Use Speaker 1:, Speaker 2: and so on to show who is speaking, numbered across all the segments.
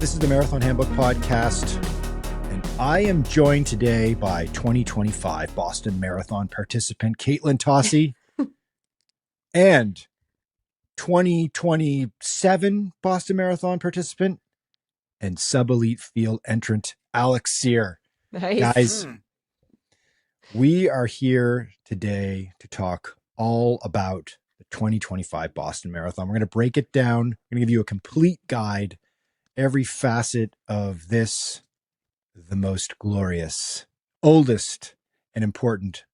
Speaker 1: This is the Marathon Handbook Podcast, and I am joined today by 2025 Boston Marathon participant Katelyn Tocci and 2027 Boston Marathon participant and sub-elite field entrant Alex Sear.
Speaker 2: Nice.
Speaker 1: Guys, we are here today to talk all about the 2025 Boston Marathon. We're going to break it down. We're going to give you a complete guide, every facet of this, the most glorious, oldest, and important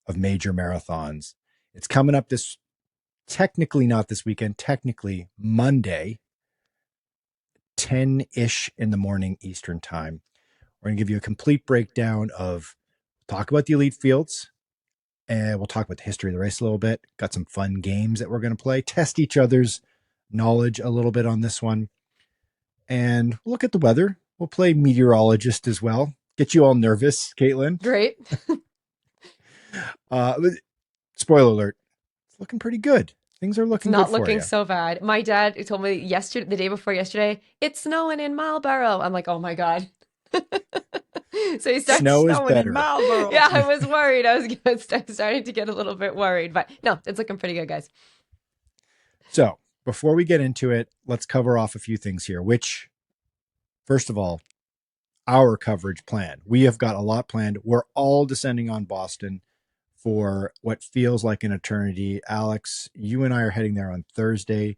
Speaker 1: of major marathons. It's coming up technically not this weekend, technically Monday, 10-ish in the morning Eastern time. We're going to give you a complete breakdown of, talk about the elite fields, and we'll talk about the history of the race a little bit. Got some fun games that we're going to play, test each other's knowledge a little bit on this one. And look at the weather. We'll play meteorologist as well. Get you all nervous, Katelyn.
Speaker 2: Great.
Speaker 1: Spoiler alert. It's looking pretty good. Things are looking
Speaker 2: Not
Speaker 1: good for
Speaker 2: looking
Speaker 1: you.
Speaker 2: so bad. My dad told me the day before yesterday, it's snowing in Marlboro. I'm like, oh my God. So he starts
Speaker 1: Snow is
Speaker 2: snowing
Speaker 1: better.
Speaker 2: in Marlboro. Yeah, I was worried. I was starting to get a little bit worried, but no, it's looking pretty good, guys.
Speaker 1: So before we get into it, let's cover off a few things here, which, first of all, our coverage plan. We have got a lot planned. We're all descending on Boston for what feels like an eternity. Alex, you and I are heading there on Thursday.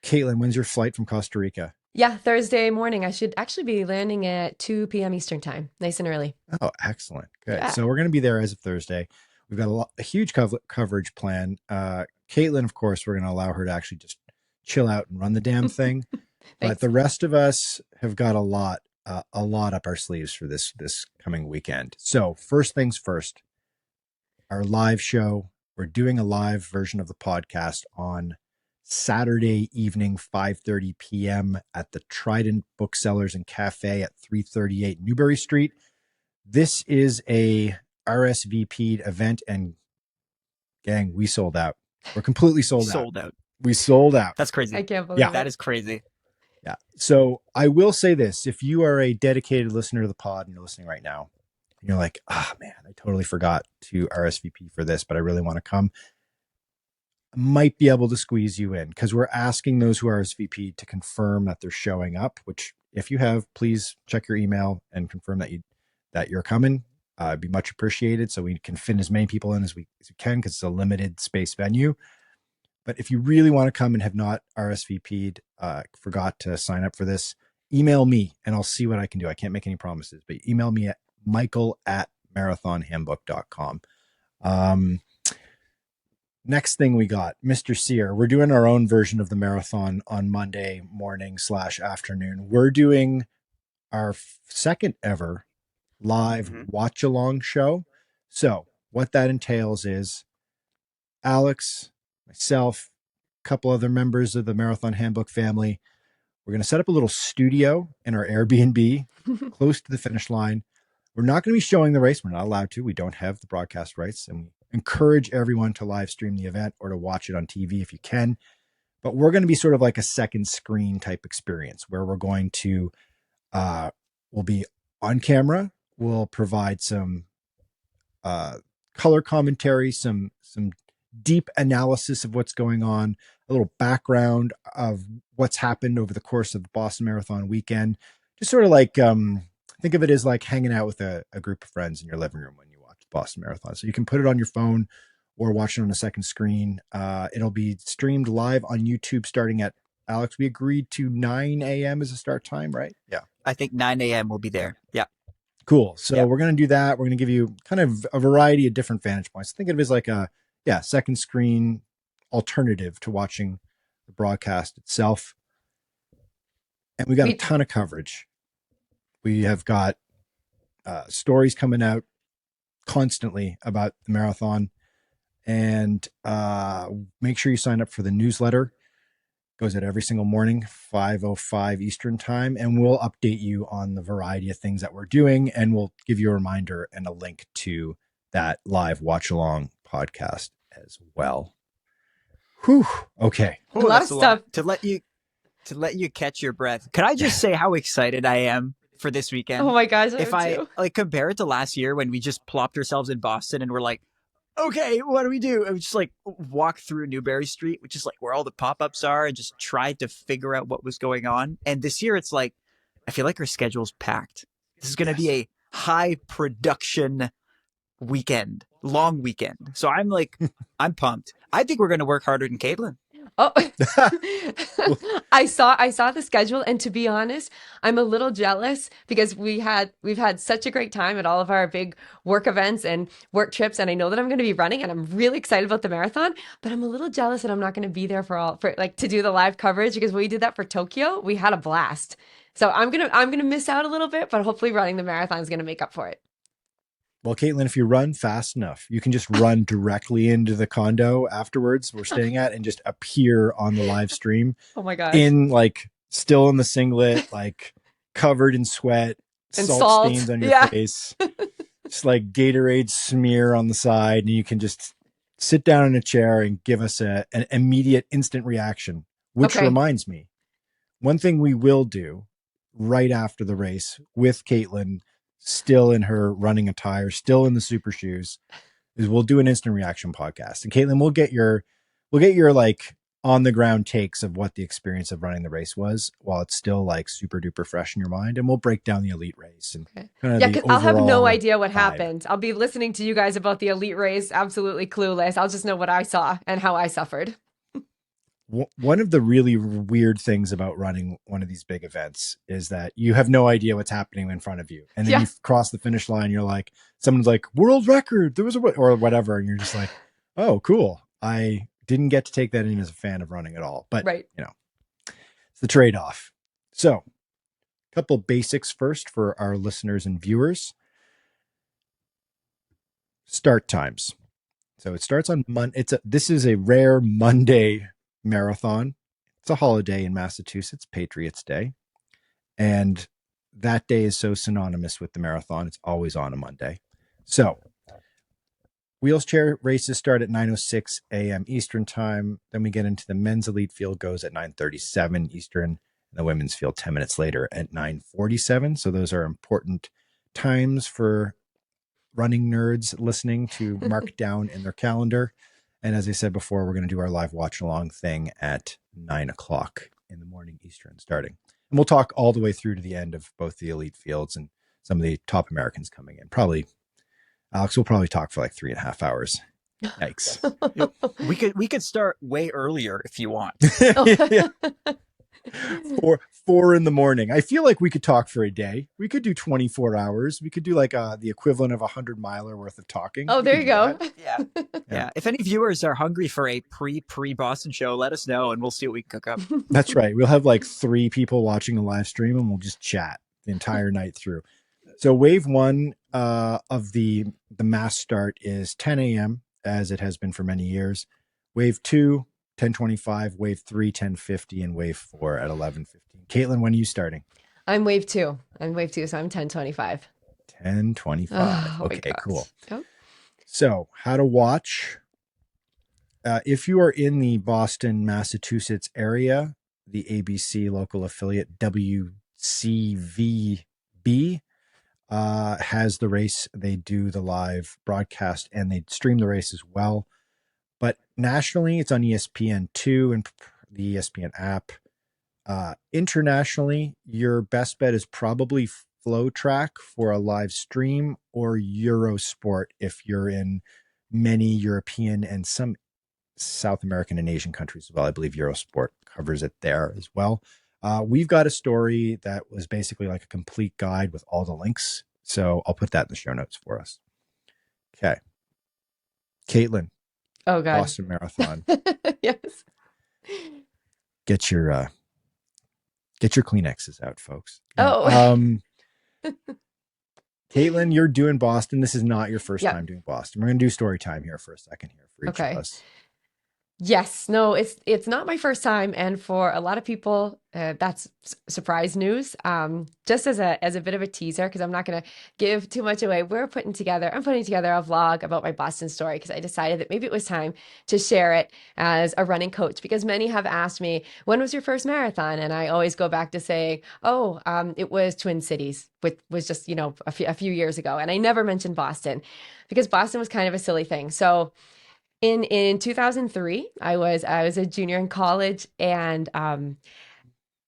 Speaker 1: Katelyn, when's your flight from Costa Rica?
Speaker 2: Yeah, Thursday morning. I should actually be landing at 2 p.m. Eastern time. Nice and early.
Speaker 1: Oh, excellent. Good.
Speaker 2: Yeah.
Speaker 1: So we're going to be there as of Thursday. We've got a huge coverage plan. Katelyn, of course, we're going to allow her to actually just chill out and run the damn thing. But the rest of us have got a lot up our sleeves for this coming weekend. So first things first, our live show. We're doing a live version of the podcast on Saturday evening, 5:30 p.m. at the Trident Booksellers and Cafe at 338 Newbury Street. This is a RSVP'd event, and gang, we sold out. We're completely sold out. We sold out.
Speaker 3: That's crazy.
Speaker 2: I can't believe
Speaker 3: That is crazy.
Speaker 1: Yeah. So I will say this, if you are a dedicated listener to the pod and you're listening right now, and you're like, man, I totally forgot to RSVP for this, but I really want to come, I might be able to squeeze you in, because we're asking those who RSVP to confirm that they're showing up, which if you have, please check your email and confirm that you're coming. It'd be much appreciated, so we can fit as many people in as we can, because it's a limited space venue. But if you really want to come and have not RSVP'd, forgot to sign up for this, email me and I'll see what I can do. I can't make any promises, but email me at michael@marathonhandbook.com. Next thing we got, Mr. Sear. We're doing our own version of the marathon on Monday morning / afternoon. We're doing our second ever live watch along show. So what that entails is Alex, myself, a couple other members of the Marathon Handbook family, we're going to set up a little studio in our Airbnb close to the finish line. We're not going to be showing the race. We're not allowed to. We don't have the broadcast rights, and we encourage everyone to live stream the event or to watch it on TV if you can. But we're going to be sort of like a second screen type experience, where we're going to, we'll be on camera. We'll provide some color commentary, some deep analysis of what's going on, a little background of what's happened over the course of the Boston Marathon weekend. Just sort of like, think of it as like hanging out with a group of friends in your living room when you watch the Boston Marathon. So you can put it on your phone or watch it on a second screen. It'll be streamed live on YouTube starting at, Alex, we agreed to 9 a.m. as a start time, right? Yeah.
Speaker 3: I think 9 a.m. will be there. Yeah.
Speaker 1: Cool. So we're going to do that. We're going to give you kind of a variety of different vantage points. Think of it as like a second screen alternative to watching the broadcast itself. And we got a ton of coverage. We have got stories coming out constantly about the marathon, and make sure you sign up for the newsletter. Goes out every single morning, 5:05 Eastern time, and we'll update you on the variety of things that we're doing, and we'll give you a reminder and a link to that live watch along podcast as well. Whew. Okay.
Speaker 2: A lot of stuff
Speaker 3: to let you to let you catch your breath. Could I just say how excited I am for this weekend?
Speaker 2: Oh my gosh, I
Speaker 3: If
Speaker 2: am
Speaker 3: I
Speaker 2: too.
Speaker 3: like compare it to last year when we just plopped ourselves in Boston and we're like, okay, what do we do? And we just like walk through Newberry Street, which is like where all the pop-ups are, and just tried to figure out what was going on. And this year it's like, I feel like our schedule's packed. This is going to be a high production weekend, long weekend. So I'm pumped. I think we're going to work harder than Katelyn.
Speaker 2: Oh, I saw the schedule, and to be honest, I'm a little jealous because we've had such a great time at all of our big work events and work trips, and I know that I'm going to be running, and I'm really excited about the marathon. But I'm a little jealous that I'm not going to be there for like to do the live coverage because when we did that for Tokyo, we had a blast. So I'm gonna miss out a little bit, but hopefully running the marathon is gonna make up for it.
Speaker 1: Well, Caitlin, if you run fast enough, you can just run directly into the condo afterwards we're staying at and just appear on the live stream
Speaker 2: Oh my gosh.
Speaker 1: in like still in the singlet, like covered in sweat,
Speaker 2: And
Speaker 1: salt
Speaker 2: salt.
Speaker 1: stains on your
Speaker 2: Yeah.
Speaker 1: face, just like Gatorade smear on the side, and you can just sit down in a chair and give us an immediate instant reaction. Which
Speaker 2: Okay.
Speaker 1: reminds me, one thing we will do right after the race with Caitlin, still in her running attire, still in the super shoes, is we'll do an instant reaction podcast. And Caitlin, we'll get your like on the ground takes of what the experience of running the race was while it's still like super duper fresh in your mind. And we'll break down the elite race and
Speaker 2: Okay.
Speaker 1: kind of
Speaker 2: Yeah,
Speaker 1: the
Speaker 2: because I'll have no
Speaker 1: overall
Speaker 2: idea what
Speaker 1: vibe.
Speaker 2: happened. I'll be listening to you guys about the elite race, absolutely clueless. I'll just know what I saw and how I suffered.
Speaker 1: One of the really weird things about running one of these big events is that you have no idea what's happening in front of you. And then
Speaker 2: Yeah.
Speaker 1: you cross the finish line. You're like, someone's like, world record. There was or whatever. And you're just like, oh, cool. I didn't get to take that in as a fan of running at all. But,
Speaker 2: Right.
Speaker 1: you know, it's the trade off. So, a couple basics first for our listeners and viewers. Start times. So it starts on Monday. This is a rare Monday marathon. It's a holiday in Massachusetts, Patriots Day. And that day is so synonymous with the marathon. It's always on a Monday. So wheelchair races start at 9:06 a.m. Eastern time. Then we get into the men's elite field goes at 9:37 Eastern. And the women's field 10 minutes later at 9:47. So those are important times for running nerds listening to mark down in their calendar. And as I said before, we're going to do our live watch along thing at 9:00 in the morning Eastern starting. And we'll talk all the way through to the end of both the elite fields and some of the top Americans coming in. Probably, Alex will probably talk for like 3.5 hours. Yikes.
Speaker 3: We could start way earlier if you want.
Speaker 1: Yeah. 4 in the morning. I feel like we could talk for a day. We could do 24 hours. We could do like the equivalent of 100-miler worth of talking.
Speaker 2: Oh,
Speaker 1: We
Speaker 2: there
Speaker 1: could
Speaker 2: you
Speaker 1: do
Speaker 2: go.
Speaker 1: that.
Speaker 3: Yeah. If any viewers are hungry for a pre-Boston show, let us know and we'll see what we can cook up.
Speaker 1: That's right. We'll have like 3 people watching the live stream and we'll just chat the entire night through. So wave 1 of the mass start is 10 a.m. as it has been for many years. Wave 2, 10:25, wave 3, 10:50, and wave 4 at 11:15. Caitlin, when are you starting?
Speaker 2: I'm wave 2. I'm wave 2, so I'm 10:25.
Speaker 1: 10:25.
Speaker 2: Oh my
Speaker 1: Okay,
Speaker 2: gosh.
Speaker 1: cool.
Speaker 2: Yep.
Speaker 1: So, how to watch. If you are in the Boston, Massachusetts area, the ABC local affiliate WCVB has the race. They do the live broadcast and they stream the race as well. But nationally, it's on ESPN2 and the ESPN app. Internationally, your best bet is probably Flow Track for a live stream or Eurosport if you're in many European and some South American and Asian countries as well. I believe Eurosport covers it there as well. We've got a story that was basically like a complete guide with all the links. So I'll put that in the show notes for us. Okay. Caitlin,
Speaker 2: Oh God.
Speaker 1: Boston Marathon.
Speaker 2: Yes.
Speaker 1: Get your Kleenexes out, folks.
Speaker 2: Oh.
Speaker 1: Caitlin, you're doing Boston. This is not your first
Speaker 2: Yep.
Speaker 1: time doing Boston. We're going to do story time here for a second here for each
Speaker 2: Okay.
Speaker 1: of us.
Speaker 2: Yes, no, it's not my first time, and for a lot of people, that's surprise news. Just as a bit of a teaser, because I'm not going to give too much away. I'm putting together a vlog about my Boston story because I decided that maybe it was time to share it as a running coach. Because many have asked me, when was your first marathon? And I always go back to saying, oh, it was Twin Cities, which was just a few years ago, and I never mentioned Boston because Boston was kind of a silly thing. So. In 2003, I was a junior in college and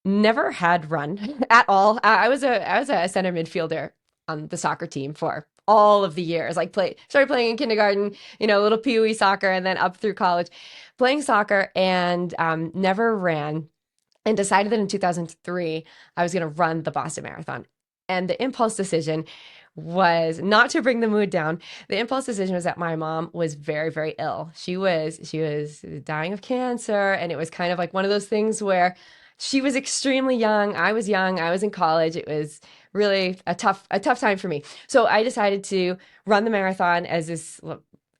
Speaker 2: never had run at all. I was a center midfielder on the soccer team for all of the years. Like started playing in kindergarten, little pee wee soccer, and then up through college, playing soccer and never ran. And decided that in 2003 I was going to run the Boston Marathon. And the impulse decision was not to bring the mood down. The impulse decision was that my mom was very, very ill. She was dying of cancer, and it was kind of like one of those things where she was extremely young. I was young. I was in college. It was really a tough time for me. So I decided to run the marathon as this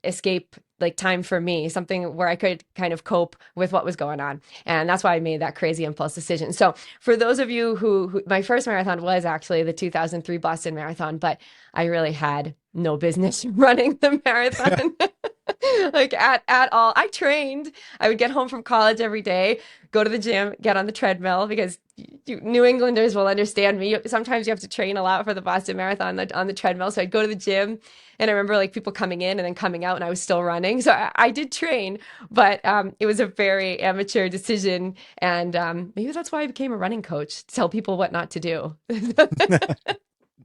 Speaker 2: escape like time for me, something where I could kind of cope with what was going on. And that's why I made that crazy impulse decision. So for those of you who my first marathon was actually the 2003 Boston Marathon, but I really had no business running the marathon. Like at all. I trained. I would get home from college every day, go to the gym, get on the treadmill because New Englanders will understand me. Sometimes you have to train a lot for the Boston Marathon on the treadmill. So I'd go to the gym, and I remember like people coming in and then coming out, and I was still running. So I did train, but it was a very amateur decision, and maybe that's why I became a running coach to tell people what not to do.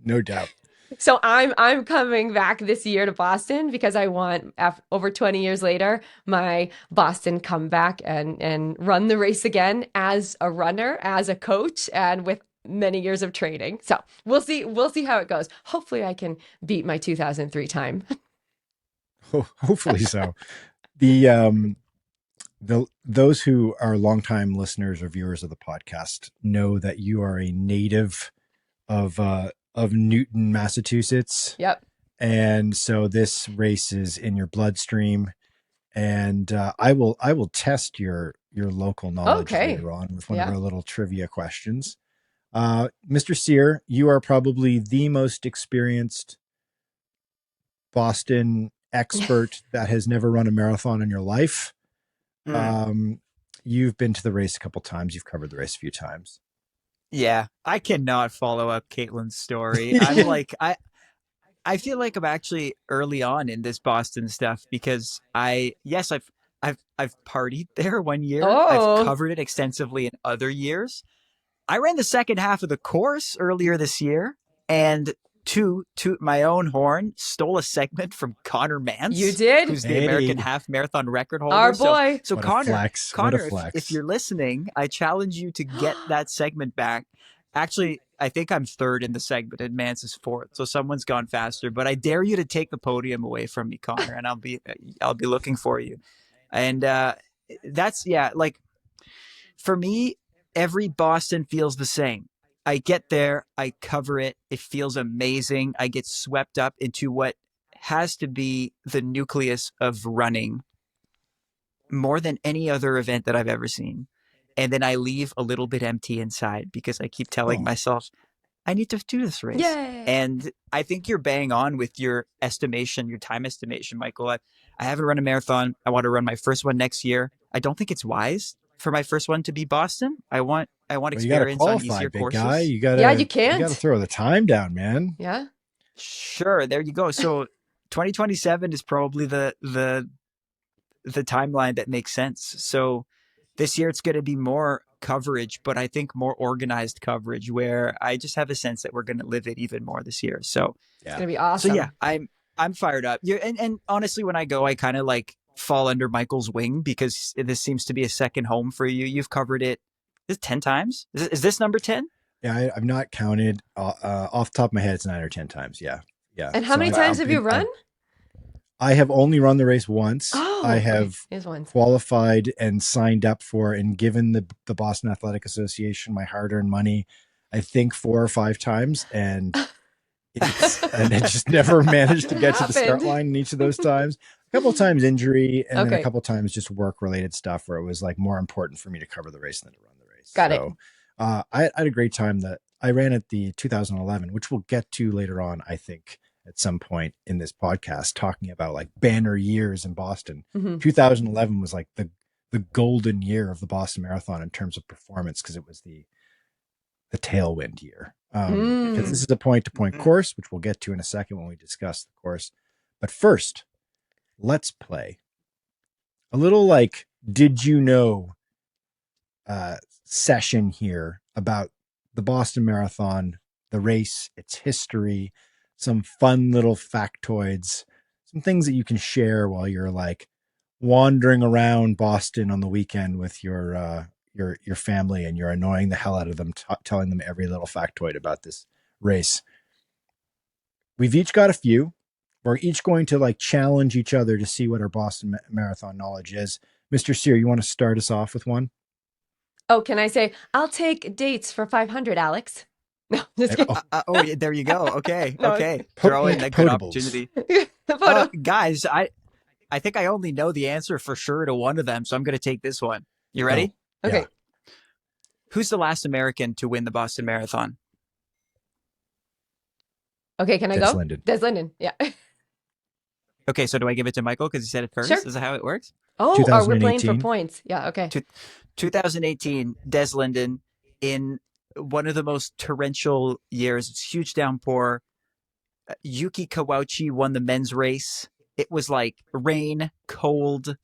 Speaker 1: No doubt.
Speaker 2: So I'm coming back this year to Boston because I want over 20 years later my Boston comeback and run the race again as a runner, as a coach, and with many years of training. So we'll see how it goes. Hopefully I can beat my 2003 time.
Speaker 1: Hopefully so. The those who are longtime listeners or viewers of the podcast know that you are a native of Newton, Massachusetts.
Speaker 2: Yep.
Speaker 1: And so this race is in your bloodstream. And I will test your local knowledge later on with one of our little trivia questions. Mr. Sear, you are probably the most experienced Boston expert that has never run a marathon in your life. You've been to the race a couple times. You've covered the race a few times.
Speaker 3: Yeah, I cannot follow up Katelyn's story. I'm like, I feel like I'm actually early on in this Boston stuff because I've partied there one year.
Speaker 2: Oh.
Speaker 3: I've covered it extensively in other years. I ran the second half of the course earlier this year, and to toot my own horn, stole a segment from Connor Mance.
Speaker 2: You did?
Speaker 3: Who's the American half marathon record holder.
Speaker 2: Our boy.
Speaker 3: So
Speaker 1: What
Speaker 3: Connor,
Speaker 1: a flex.
Speaker 3: if you're listening, I challenge you to get that segment back. Actually, I think I'm third in the segment and Mance is fourth. So someone's gone faster, but I dare you to take the podium away from me, Connor, and I'll be looking for you. And like for me, every Boston feels the same. I get there, I cover it. It feels amazing. I get swept up into what has to be the nucleus of running more than any other event that I've ever seen. And then I leave a little bit empty inside because I keep telling myself, I need to do this race.
Speaker 2: Yay.
Speaker 3: And I think you're bang on with your time estimation, Michael. I haven't run a marathon. I want to run my first one next year. I don't think it's wise for my first one to be Boston. I want experience on easier courses.
Speaker 1: Guy.
Speaker 2: You can't.
Speaker 1: You got to throw the time down, man.
Speaker 2: Yeah.
Speaker 3: Sure, there you go. So 2027 is probably the timeline that makes sense. So this year it's going to be more coverage, but I think more organized coverage where I just have a sense that we're going to live it even more this year. So
Speaker 2: it's going to be awesome.
Speaker 3: So yeah, I'm fired up. And honestly, when I go, I kind of like fall under Michael's wing because this seems to be a second home for you. You've covered it 10 times. Is this number 10?
Speaker 1: Yeah, I've not counted. Off the top of my head, it's 9 or 10 times. Yeah.
Speaker 2: And how many times have you run?
Speaker 1: I have only run the race once.
Speaker 2: Oh,
Speaker 1: I have qualified and signed up for and given the Boston Athletic Association my hard-earned money, I think 4 or 5 times. And I just never managed to get to the start line in each of those times. couple of times injury, and then a
Speaker 2: Okay.
Speaker 1: couple of times just work related stuff where it was like more important for me to cover the race than to run the race.
Speaker 2: Got it.
Speaker 1: So I had a great time that I ran at the 2011, which we'll get to later on, I think, at some point in this podcast, talking about like banner years in Boston. 2011 was like the golden year of the Boston Marathon in terms of performance, because it was the tailwind year. Because this is a point-to-point course, which we'll get to in a second when we discuss the course. But first, let's play a little like did you know session here about the Boston Marathon, the race, its history, some fun little factoids, some things that you can share while you're like wandering around Boston on the weekend with your family, and you're annoying the hell out of them, telling them every little factoid about this race. We've each got a few. We're each going to like challenge each other to see what our Boston Marathon knowledge is. Mr. Sear, you want to start us off with one?
Speaker 2: Oh, can I say, I'll take dates for 500, Alex? No, just kidding.
Speaker 3: Yeah, there you go. Okay.
Speaker 2: No,
Speaker 3: Okay. Throw in a good
Speaker 1: Potables.
Speaker 3: opportunity.
Speaker 2: The photo.
Speaker 3: Guys, I think I only know the answer for sure to one of them, so I'm going to take this one. You ready?
Speaker 1: Oh,
Speaker 2: Okay.
Speaker 1: yeah.
Speaker 3: Who's the last American to win the Boston Marathon?
Speaker 2: Okay, can I
Speaker 1: Des
Speaker 2: go?
Speaker 1: Linden.
Speaker 2: Des Linden. Yeah.
Speaker 3: Okay, so do I give it to Michael because he said it first?
Speaker 2: Sure.
Speaker 3: Is that how it works?
Speaker 2: Oh, are we playing for
Speaker 1: 2018?
Speaker 2: points? Yeah, okay.
Speaker 3: 2018, Des Linden, in one of the most torrential years. It's huge downpour. Yuki Kawauchi won the men's race. It was like rain, cold,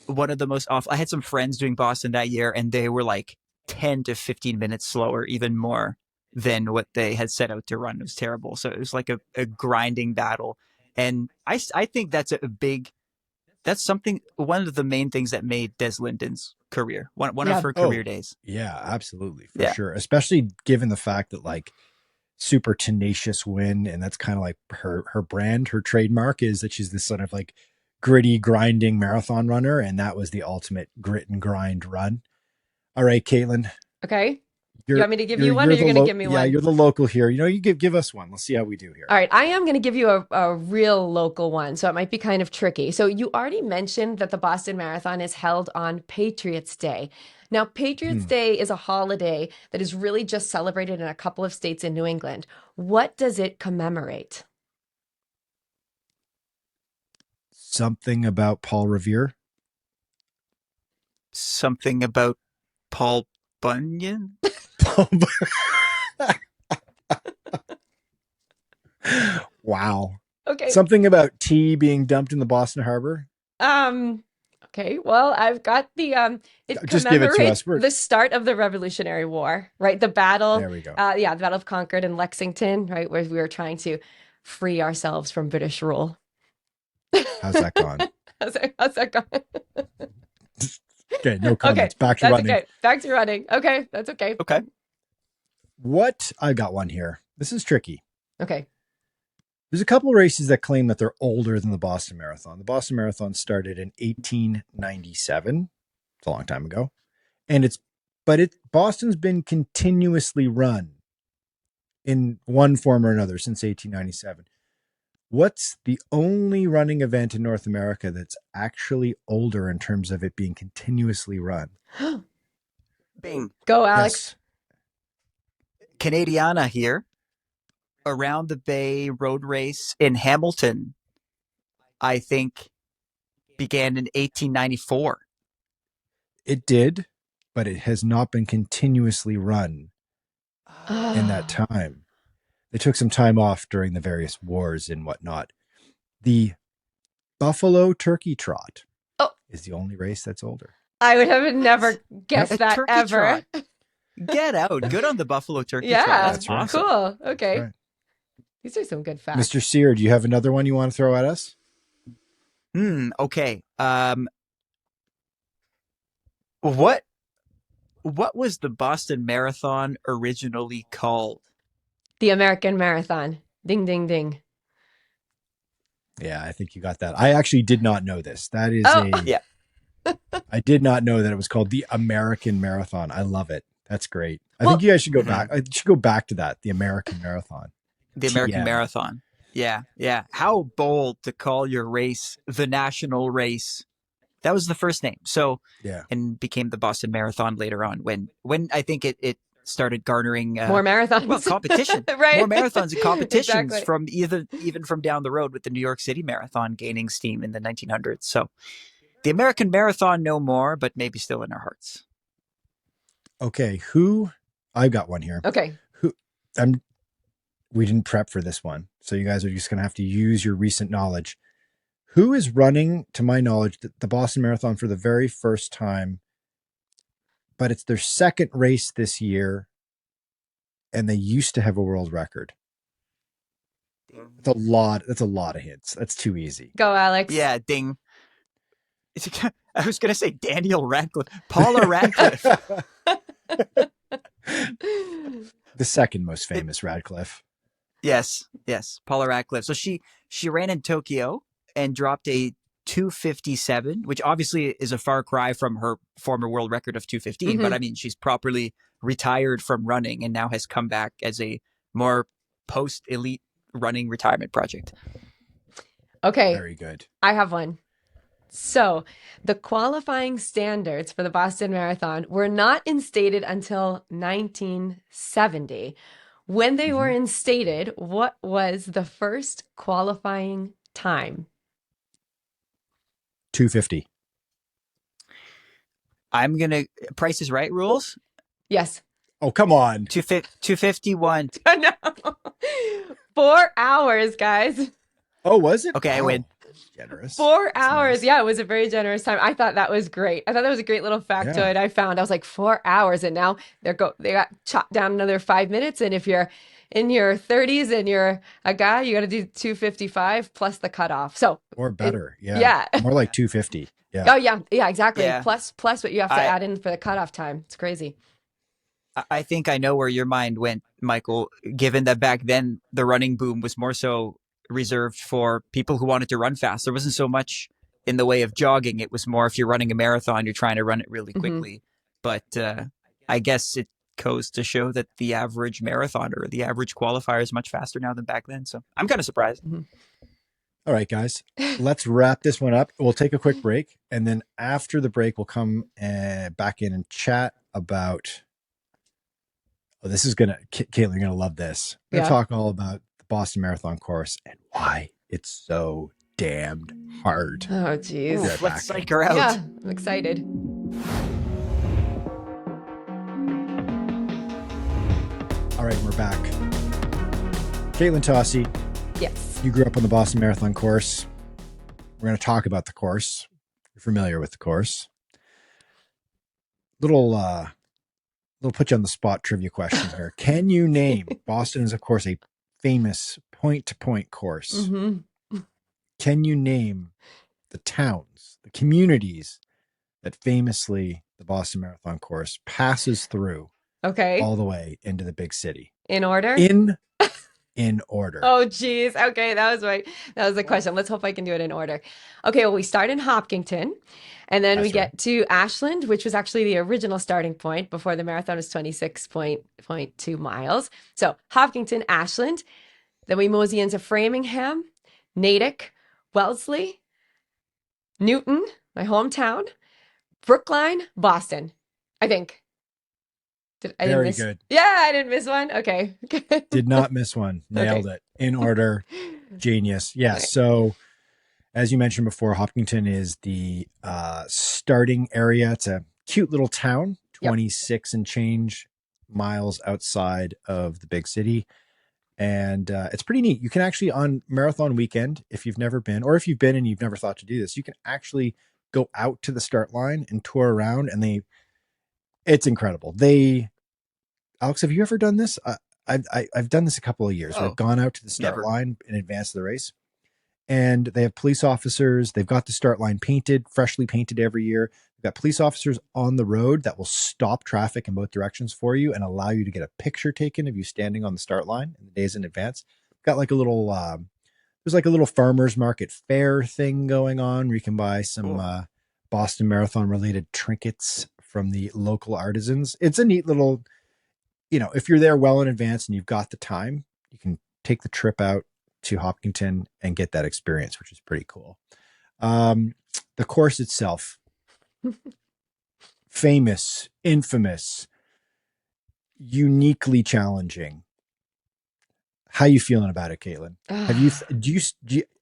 Speaker 3: one of the most awful. I had some friends doing Boston that year, and they were like 10 to 15 minutes slower, even more than what they had set out to run. It was terrible. So it was like a grinding battle. And I think that's one of the main things that made Des Linden's career, one
Speaker 2: Yeah.
Speaker 3: of her career days.
Speaker 1: Yeah, absolutely. For
Speaker 3: Yeah.
Speaker 1: sure. Especially given the fact that like super tenacious win, and that's kind of like her brand, her trademark is that she's this sort of like gritty, grinding marathon runner, and that was the ultimate grit and grind run. All right, Katelyn.
Speaker 2: Okay. You want me to give you one, or you're going to give me one?
Speaker 1: Yeah, you're the local here. You know, you give us one. Let's see how we do here.
Speaker 2: All right, I am going to give you a real local one, so it might be kind of tricky. So you already mentioned that the Boston Marathon is held on Patriots Day. Now, Patriots Day is a holiday that is really just celebrated in a couple of states in New England. What does it commemorate?
Speaker 1: Something about Paul Revere.
Speaker 3: Something about Paul Bunyan?
Speaker 1: Wow.
Speaker 2: Okay.
Speaker 1: Something about tea being dumped in the Boston Harbor.
Speaker 2: Okay, well, I've got the it
Speaker 1: Just give it to
Speaker 2: commemorates
Speaker 1: us.
Speaker 2: the start of the Revolutionary War, right? The battle.
Speaker 1: There we go.
Speaker 2: The Battle of Concord and Lexington, right, where we were trying to free ourselves from British rule.
Speaker 1: How's that gone?
Speaker 2: How's that going?
Speaker 1: Okay, no comments. Back to
Speaker 2: That's
Speaker 1: running.
Speaker 2: okay. Back to running. Okay, that's okay.
Speaker 3: Okay.
Speaker 1: What? I got one here. This is tricky.
Speaker 2: Okay.
Speaker 1: There's a couple of races that claim that they're older than the Boston Marathon. The Boston Marathon started in 1897. It's a long time ago. And Boston's been continuously run in one form or another since 1897. What's the only running event in North America that's actually older in terms of it being continuously run?
Speaker 3: Bing.
Speaker 2: Go, Alex.
Speaker 1: Yes.
Speaker 3: Canadiana here. Around the Bay road race in Hamilton, I think, began in 1894.
Speaker 1: It did, but it has not been continuously run in that time. They took some time off during the various wars and whatnot. The Buffalo Turkey Trot is the only race that's older.
Speaker 2: I would have never guessed that
Speaker 3: Turkey
Speaker 2: ever.
Speaker 3: Trot. Get out. Good on the Buffalo Turkey
Speaker 2: Yeah,
Speaker 3: Trot.
Speaker 1: That's right.
Speaker 3: awesome.
Speaker 2: Cool. Okay.
Speaker 1: Right.
Speaker 2: These are some good facts.
Speaker 1: Mr. Sear, do you have another one you want to throw at us?
Speaker 3: Okay. What was the Boston Marathon originally called?
Speaker 2: The American Marathon. Ding, ding, ding.
Speaker 1: Yeah, I think you got that. I actually did not know this. That is
Speaker 3: Yeah.
Speaker 1: I did not know that it was called the American Marathon. I love it. That's great. I think you guys should go back. I should go back to that. The American Marathon.
Speaker 3: The American
Speaker 1: TM.
Speaker 3: Marathon. Yeah, yeah. How bold to call your race the national race. That was the first name. So,
Speaker 1: Yeah.
Speaker 3: and became the Boston Marathon later on when I think it started garnering
Speaker 2: More marathons.
Speaker 3: competition,
Speaker 2: Right.
Speaker 3: more marathons and competitions
Speaker 2: Exactly.
Speaker 3: from even from down the road with the New York City Marathon gaining steam in the 1900s. So the American Marathon no more, but maybe still in our hearts.
Speaker 1: Okay, I've got one here.
Speaker 2: Okay.
Speaker 1: We didn't prep for this one, so you guys are just going to have to use your recent knowledge. Who is running, to my knowledge, the Boston Marathon for the very first time, but it's their second race this year, and they used to have a world record? That's a lot of hints. That's too easy.
Speaker 2: Go, Alex.
Speaker 3: Yeah, ding. I was going to say Daniel Radcliffe, Paula Radcliffe.
Speaker 1: The second most famous Radcliffe.
Speaker 3: Yes, Paula Radcliffe. So she ran in Tokyo and dropped a 2:57, which obviously is a far cry from her former world record of 2:15. But I mean, she's properly retired from running and now has come back as a more post-elite running retirement project.
Speaker 2: Okay.
Speaker 1: Very good.
Speaker 2: I have one. So, the qualifying standards for the Boston Marathon were not instated until 1970. When they were instated, what was the first qualifying time?
Speaker 1: 250.
Speaker 3: I'm going to Price is Right rules.
Speaker 2: Yes.
Speaker 1: Oh, come on.
Speaker 3: 251.
Speaker 2: No. 4 hours, guys.
Speaker 1: Oh, was it?
Speaker 3: Okay, I win.
Speaker 1: Generous.
Speaker 2: 4
Speaker 1: That's
Speaker 2: hours.
Speaker 1: nice.
Speaker 2: Yeah, it was a very generous time. I thought that was great. I thought that was a great little factoid I found. I was like, 4 hours, and now they got chopped down another 5 minutes. And if you're in your 30s and you're a guy, you got to do 255 plus the cutoff. So
Speaker 1: Or better.
Speaker 2: yeah.
Speaker 1: More like 250. Yeah.
Speaker 2: Oh yeah, exactly.
Speaker 3: Yeah.
Speaker 2: Plus what you have to add in for the cutoff time. It's crazy.
Speaker 3: I think I know where your mind went, Michael, given that back then the running boom was more so reserved for people who wanted to run fast. There wasn't so much in the way of jogging. It was more if you're running a marathon, you're trying to run it really quickly. But I guess it goes to show that the average marathoner or the average qualifier is much faster now than back then. So I'm kind of surprised.
Speaker 1: All right, guys, let's wrap this one up. We'll take a quick break. And then after the break, we'll come back in and chat about, this is Katelyn, you're going to love this. We're going to talk all about the Boston Marathon course and why it's so damned hard.
Speaker 2: Oh, geez.
Speaker 3: Let's psych her out.
Speaker 2: Yeah, I'm excited.
Speaker 1: All right, we're back. Katelyn Tocci.
Speaker 2: Yes.
Speaker 1: You grew up on the Boston Marathon course. We're going to talk about the course. You're familiar with the course. Little put you on the spot trivia question here. Can you name, Boston is of course a famous point-to-point course. Can you name the towns, the communities that famously the Boston Marathon course passes through all the way into the big city?
Speaker 2: In order?
Speaker 1: In order.
Speaker 2: Oh, geez. Okay, that was the question. Let's hope I can do it in order. Okay, well, we start in Hopkinton, and then we get to Ashland, which was actually the original starting point before the marathon was 26.2 miles. So Hopkinton, Ashland. Then we mosey into Framingham, Natick, Wellesley, Newton, my hometown, Brookline, Boston, I think.
Speaker 1: Very good.
Speaker 2: Yeah, I didn't miss one. Okay.
Speaker 1: Did not miss one. Nailed it. In order. Genius. Yes. Right. So as you mentioned before, Hopkinton is the starting area. It's a cute little town, 26 and change miles outside of the big city. And it's pretty neat. You can actually, on marathon weekend, if you've never been, or if you've been and you've never thought to do this, you can actually go out to the start line and tour around, and it's incredible. Alex, have you ever done this? I've done this a couple of years. I've gone out to the start line in advance of the race, and they have police officers. They've got the start line painted, freshly painted every year. They've got police officers on the road that will stop traffic in both directions for you and allow you to get a picture taken of you standing on the start line in the days in advance. Got like a little, there's like a little farmer's market fair thing going on where you can buy some Boston Marathon related trinkets from the local artisans. It's a neat little, if you're there well in advance and you've got the time, you can take the trip out, to Hopkinton and get that experience, which is pretty cool. The course itself, famous, infamous, uniquely challenging. How you feeling about it, Katelyn? Have you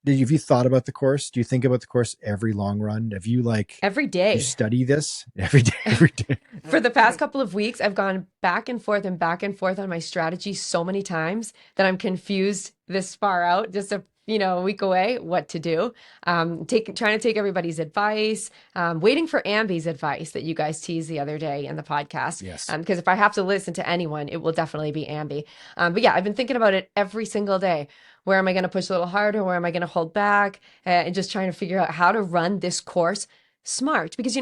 Speaker 1: have you thought about the course? Do you think about the course every long run? Have you
Speaker 2: Every
Speaker 1: you
Speaker 2: day.
Speaker 1: study this every day? Every day.
Speaker 2: For the past couple of weeks, I've gone back and forth and back and forth on my strategy so many times that I'm confused this far out, just a week away, what to do. Trying to take everybody's advice, waiting for Amby's advice that you guys teased the other day in the podcast.
Speaker 1: Yes.
Speaker 2: Because if I have to listen to anyone, it will definitely be Amby. But yeah, I've been thinking about it every single day. Where am I going to push a little harder? Where am I going to hold back? And just trying to figure out how to run this course smart. Because,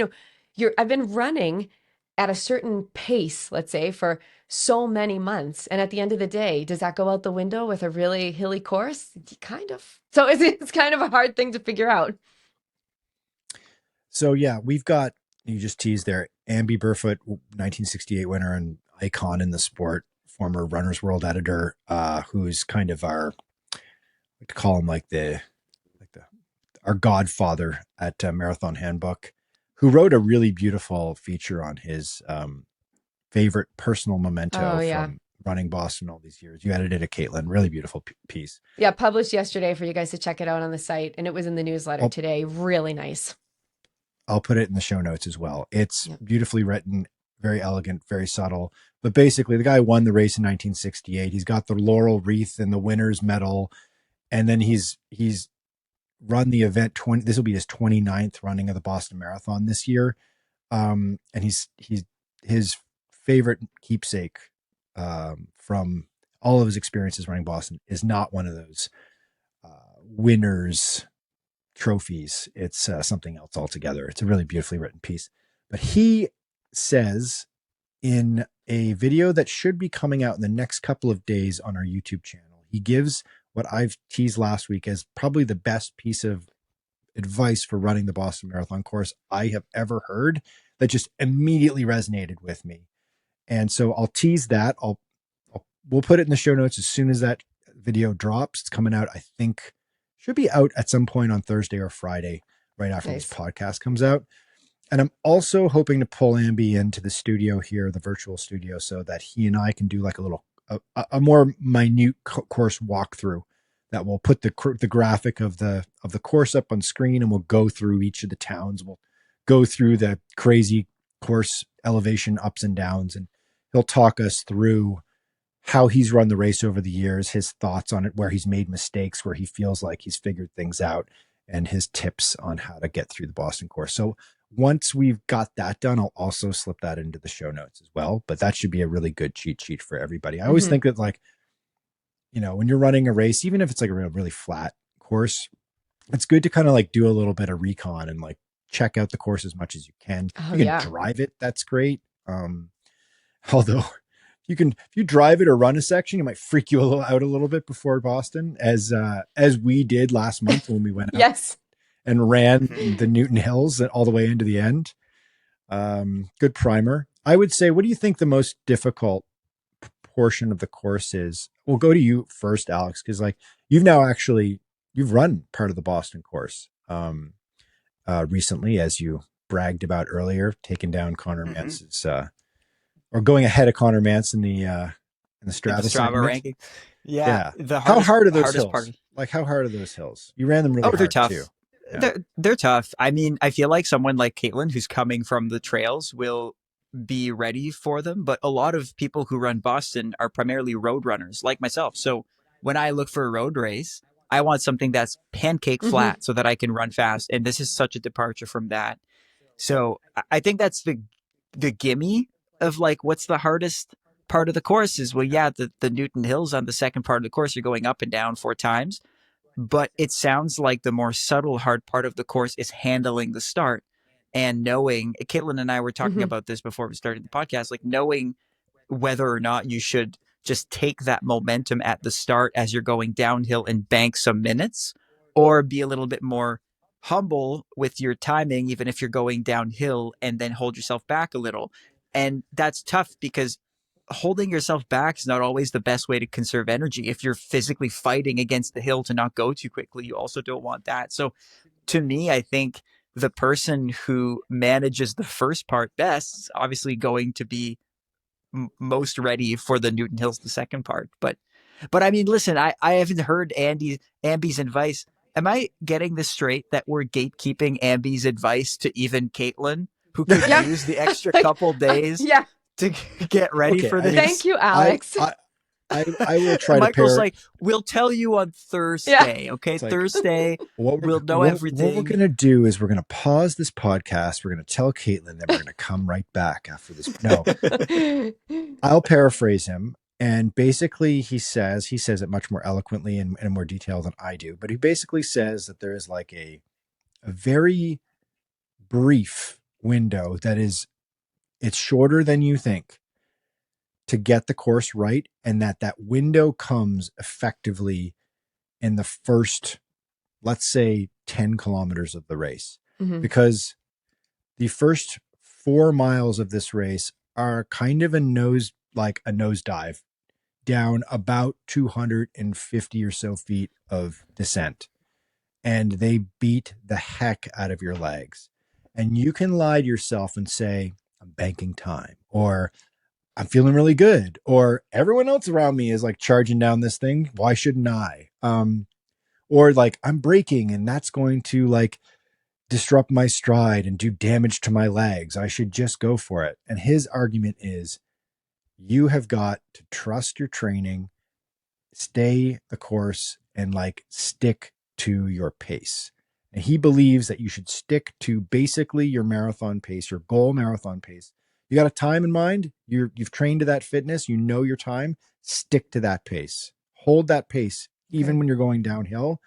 Speaker 2: I've been running at a certain pace, let's say, for so many months. And at the end of the day, does that go out the window with a really hilly course? Kind of. So it's kind of a hard thing to figure out.
Speaker 1: So yeah, we've got, you just teased there, Amby Burfoot, 1968 winner and icon in the sport, former Runner's World editor, who's kind of our, I like to call him our godfather at Marathon Handbook, who wrote a really beautiful feature on his favorite personal memento from running Boston all these years. You edited it, Katelyn. Really beautiful piece.
Speaker 2: Yeah, published yesterday for you guys to check it out on the site. And it was in the newsletter today. Really nice.
Speaker 1: I'll put it in the show notes as well. It's beautifully written, very elegant, very subtle. But basically, the guy won the race in 1968. He's got the laurel wreath and the winner's medal. And then he's run the event this will be his 29th running of the Boston Marathon this year. And he's his favorite keepsake from all of his experiences running Boston is not one of those winners trophies. It's something else altogether. It's a really beautifully written piece. But he says in a video that should be coming out in the next couple of days on our YouTube channel, he gives what I've teased last week as probably the best piece of advice for running the Boston Marathon course I have ever heard that just immediately resonated with me. And so I'll tease that. We'll put it in the show notes as soon as that video drops. It's coming out, I think, should be out at some point on Thursday or Friday, right after this podcast comes out. And I'm also hoping to pull Amby into the studio here, the virtual studio, so that he and I can do like a more minute course walkthrough that will put the graphic of the course up on screen, and we'll go through each of the towns. We'll go through the crazy course elevation ups and downs, and he'll talk us through how he's run the race over the years, his thoughts on it, where he's made mistakes, where he feels like he's figured things out, and his tips on how to get through the Boston course. So once we've got that done, I'll also slip that into the show notes as well. But that should be a really good cheat sheet for everybody. I always think that, like, when you're running a race, even if it's like a really flat course, it's good to kind of like do a little bit of recon and like check out the course as much as you can. You can drive it. That's great. Although if you drive it or run a section, it might freak you out a little bit before Boston, as we did last month when we went out and ran the Newton Hills all the way into the end. Good primer. I would say, what do you think the most difficult portion of the course is? We'll go to you first, Alex, because like you've run part of the Boston course recently, as you bragged about earlier, taking down Connor Mance's or going ahead of Connor Mance in the Strava
Speaker 3: ranking. Yeah.
Speaker 1: How hard are those hills? Like, how hard are those hills? You ran them really hard.
Speaker 3: They're tough.
Speaker 1: Too.
Speaker 3: Yeah. They're tough. I mean, I feel like someone like Katelyn, who's coming from the trails, will be ready for them. But a lot of people who run Boston are primarily road runners like myself. So when I look for a road race, I want something that's pancake flat so that I can run fast. And this is such a departure from that. So I think that's the gimme of like, what's the hardest part of the course is, well, yeah, the Newton Hills on the second part of the course, you're going up and down 4 times. But it sounds like the more subtle, hard part of the course is handling the start and knowing. Katelyn and I were talking about this before we started the podcast, like knowing whether or not you should just take that momentum at the start as you're going downhill and bank some minutes, or be a little bit more humble with your timing, even if you're going downhill, and then hold yourself back a little. And that's tough because holding yourself back is not always the best way to conserve energy. If you're physically fighting against the hill to not go too quickly, you also don't want that. So to me, I think the person who manages the first part best is obviously going to be most ready for the Newton Hills, the second part. But I mean, listen, I haven't heard Amby's advice. Am I getting this straight that we're gatekeeping Amby's advice to even Katelyn, who could use the extra couple days to get ready for this?
Speaker 2: Thank you, Alex.
Speaker 1: I will try
Speaker 3: Michael's
Speaker 1: to
Speaker 3: like, we'll tell you on Thursday, okay?
Speaker 1: It's like,
Speaker 3: Thursday, we'll know everything.
Speaker 1: What we're going to do is we're going to pause this podcast. We're going to tell Katelyn that we're going to come right back after this. No, I'll paraphrase him. And basically he says it much more eloquently and in more detail than I do. But he basically says that there is like a very brief window it's shorter than you think to get the course right. And that window comes effectively in the first, let's say 10 kilometers of the race, because the first 4 miles of this race are kind of a nosedive down about 250 or so feet of descent. And they beat the heck out of your legs. And you can lie to yourself and say, I'm banking time, or I'm feeling really good, or everyone else around me is like charging down this thing. Why shouldn't I? Or like I'm braking and that's going to like disrupt my stride and do damage to my legs. I should just go for it. And his argument is you have got to trust your training, stay the course, and like stick to your pace. And he believes that you should stick to basically your marathon pace, your goal marathon pace. You got a time in mind. You've trained to that fitness. You know your time. Stick to that pace. Hold that pace even when you're going downhill.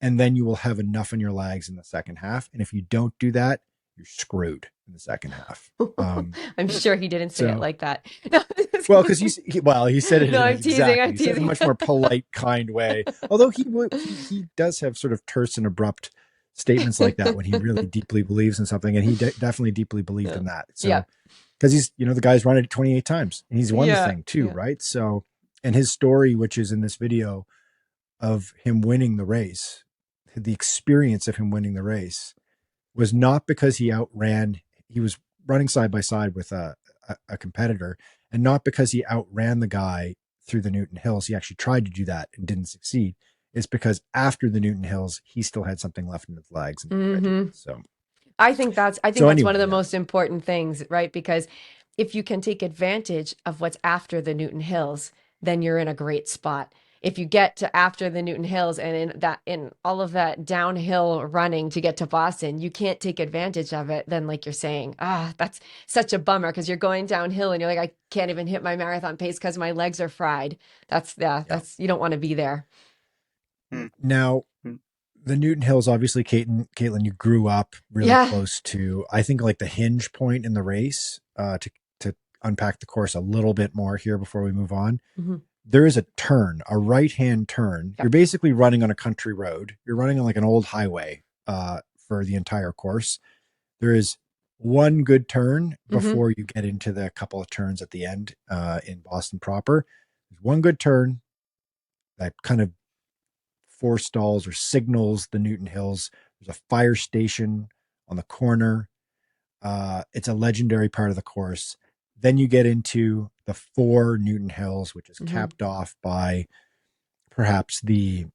Speaker 1: And then you will have enough in your legs in the second half. And if you don't do that, you're screwed in the second half.
Speaker 2: I'm sure he didn't say it like that.
Speaker 1: Well, because he said it.
Speaker 2: No, I'm
Speaker 1: exactly.
Speaker 2: teasing. I'm
Speaker 1: He said it in
Speaker 2: teasing.
Speaker 1: a much more polite, kind way. Although he does have sort of terse and abrupt statements like that when he really deeply believes in something, and he definitely deeply believed in that. So, because he's the guy's run it 28 times, and he's won the thing too, right? So, and his story, which is in this video of him winning the race, the experience of him winning the race was not because he was running side by side with a competitor, and not because he outran the guy through the Newton Hills. He actually tried to do that and didn't succeed. It's because after the Newton Hills, he still had something left in his legs. And so I think that's one of the most important things, right? Because if you can take advantage of what's after the Newton Hills, then you're in a great spot. If you get to after the Newton Hills and in all of that downhill running to get to Boston, you can't take advantage of it. Then, like you're saying, that's such a bummer because you're going downhill and you're like, I can't even hit my marathon pace because my legs are fried. That's you don't want to be there. Now, the Newton Hills, obviously, Katelyn, you grew up really close to, I think, like the hinge point in the race. To unpack the course a little bit more here before we move on. There is a turn, a right-hand turn. You're basically running on a country road. You're running on like an old highway for the entire course. There is one good turn before you get into the couple of turns at the end in Boston proper. There's one good turn that kind of forestalls or signals the Newton Hills. There's a fire station on the corner. It's a legendary part of the course. Then you get into the 4 Newton Hills, which is capped off by perhaps the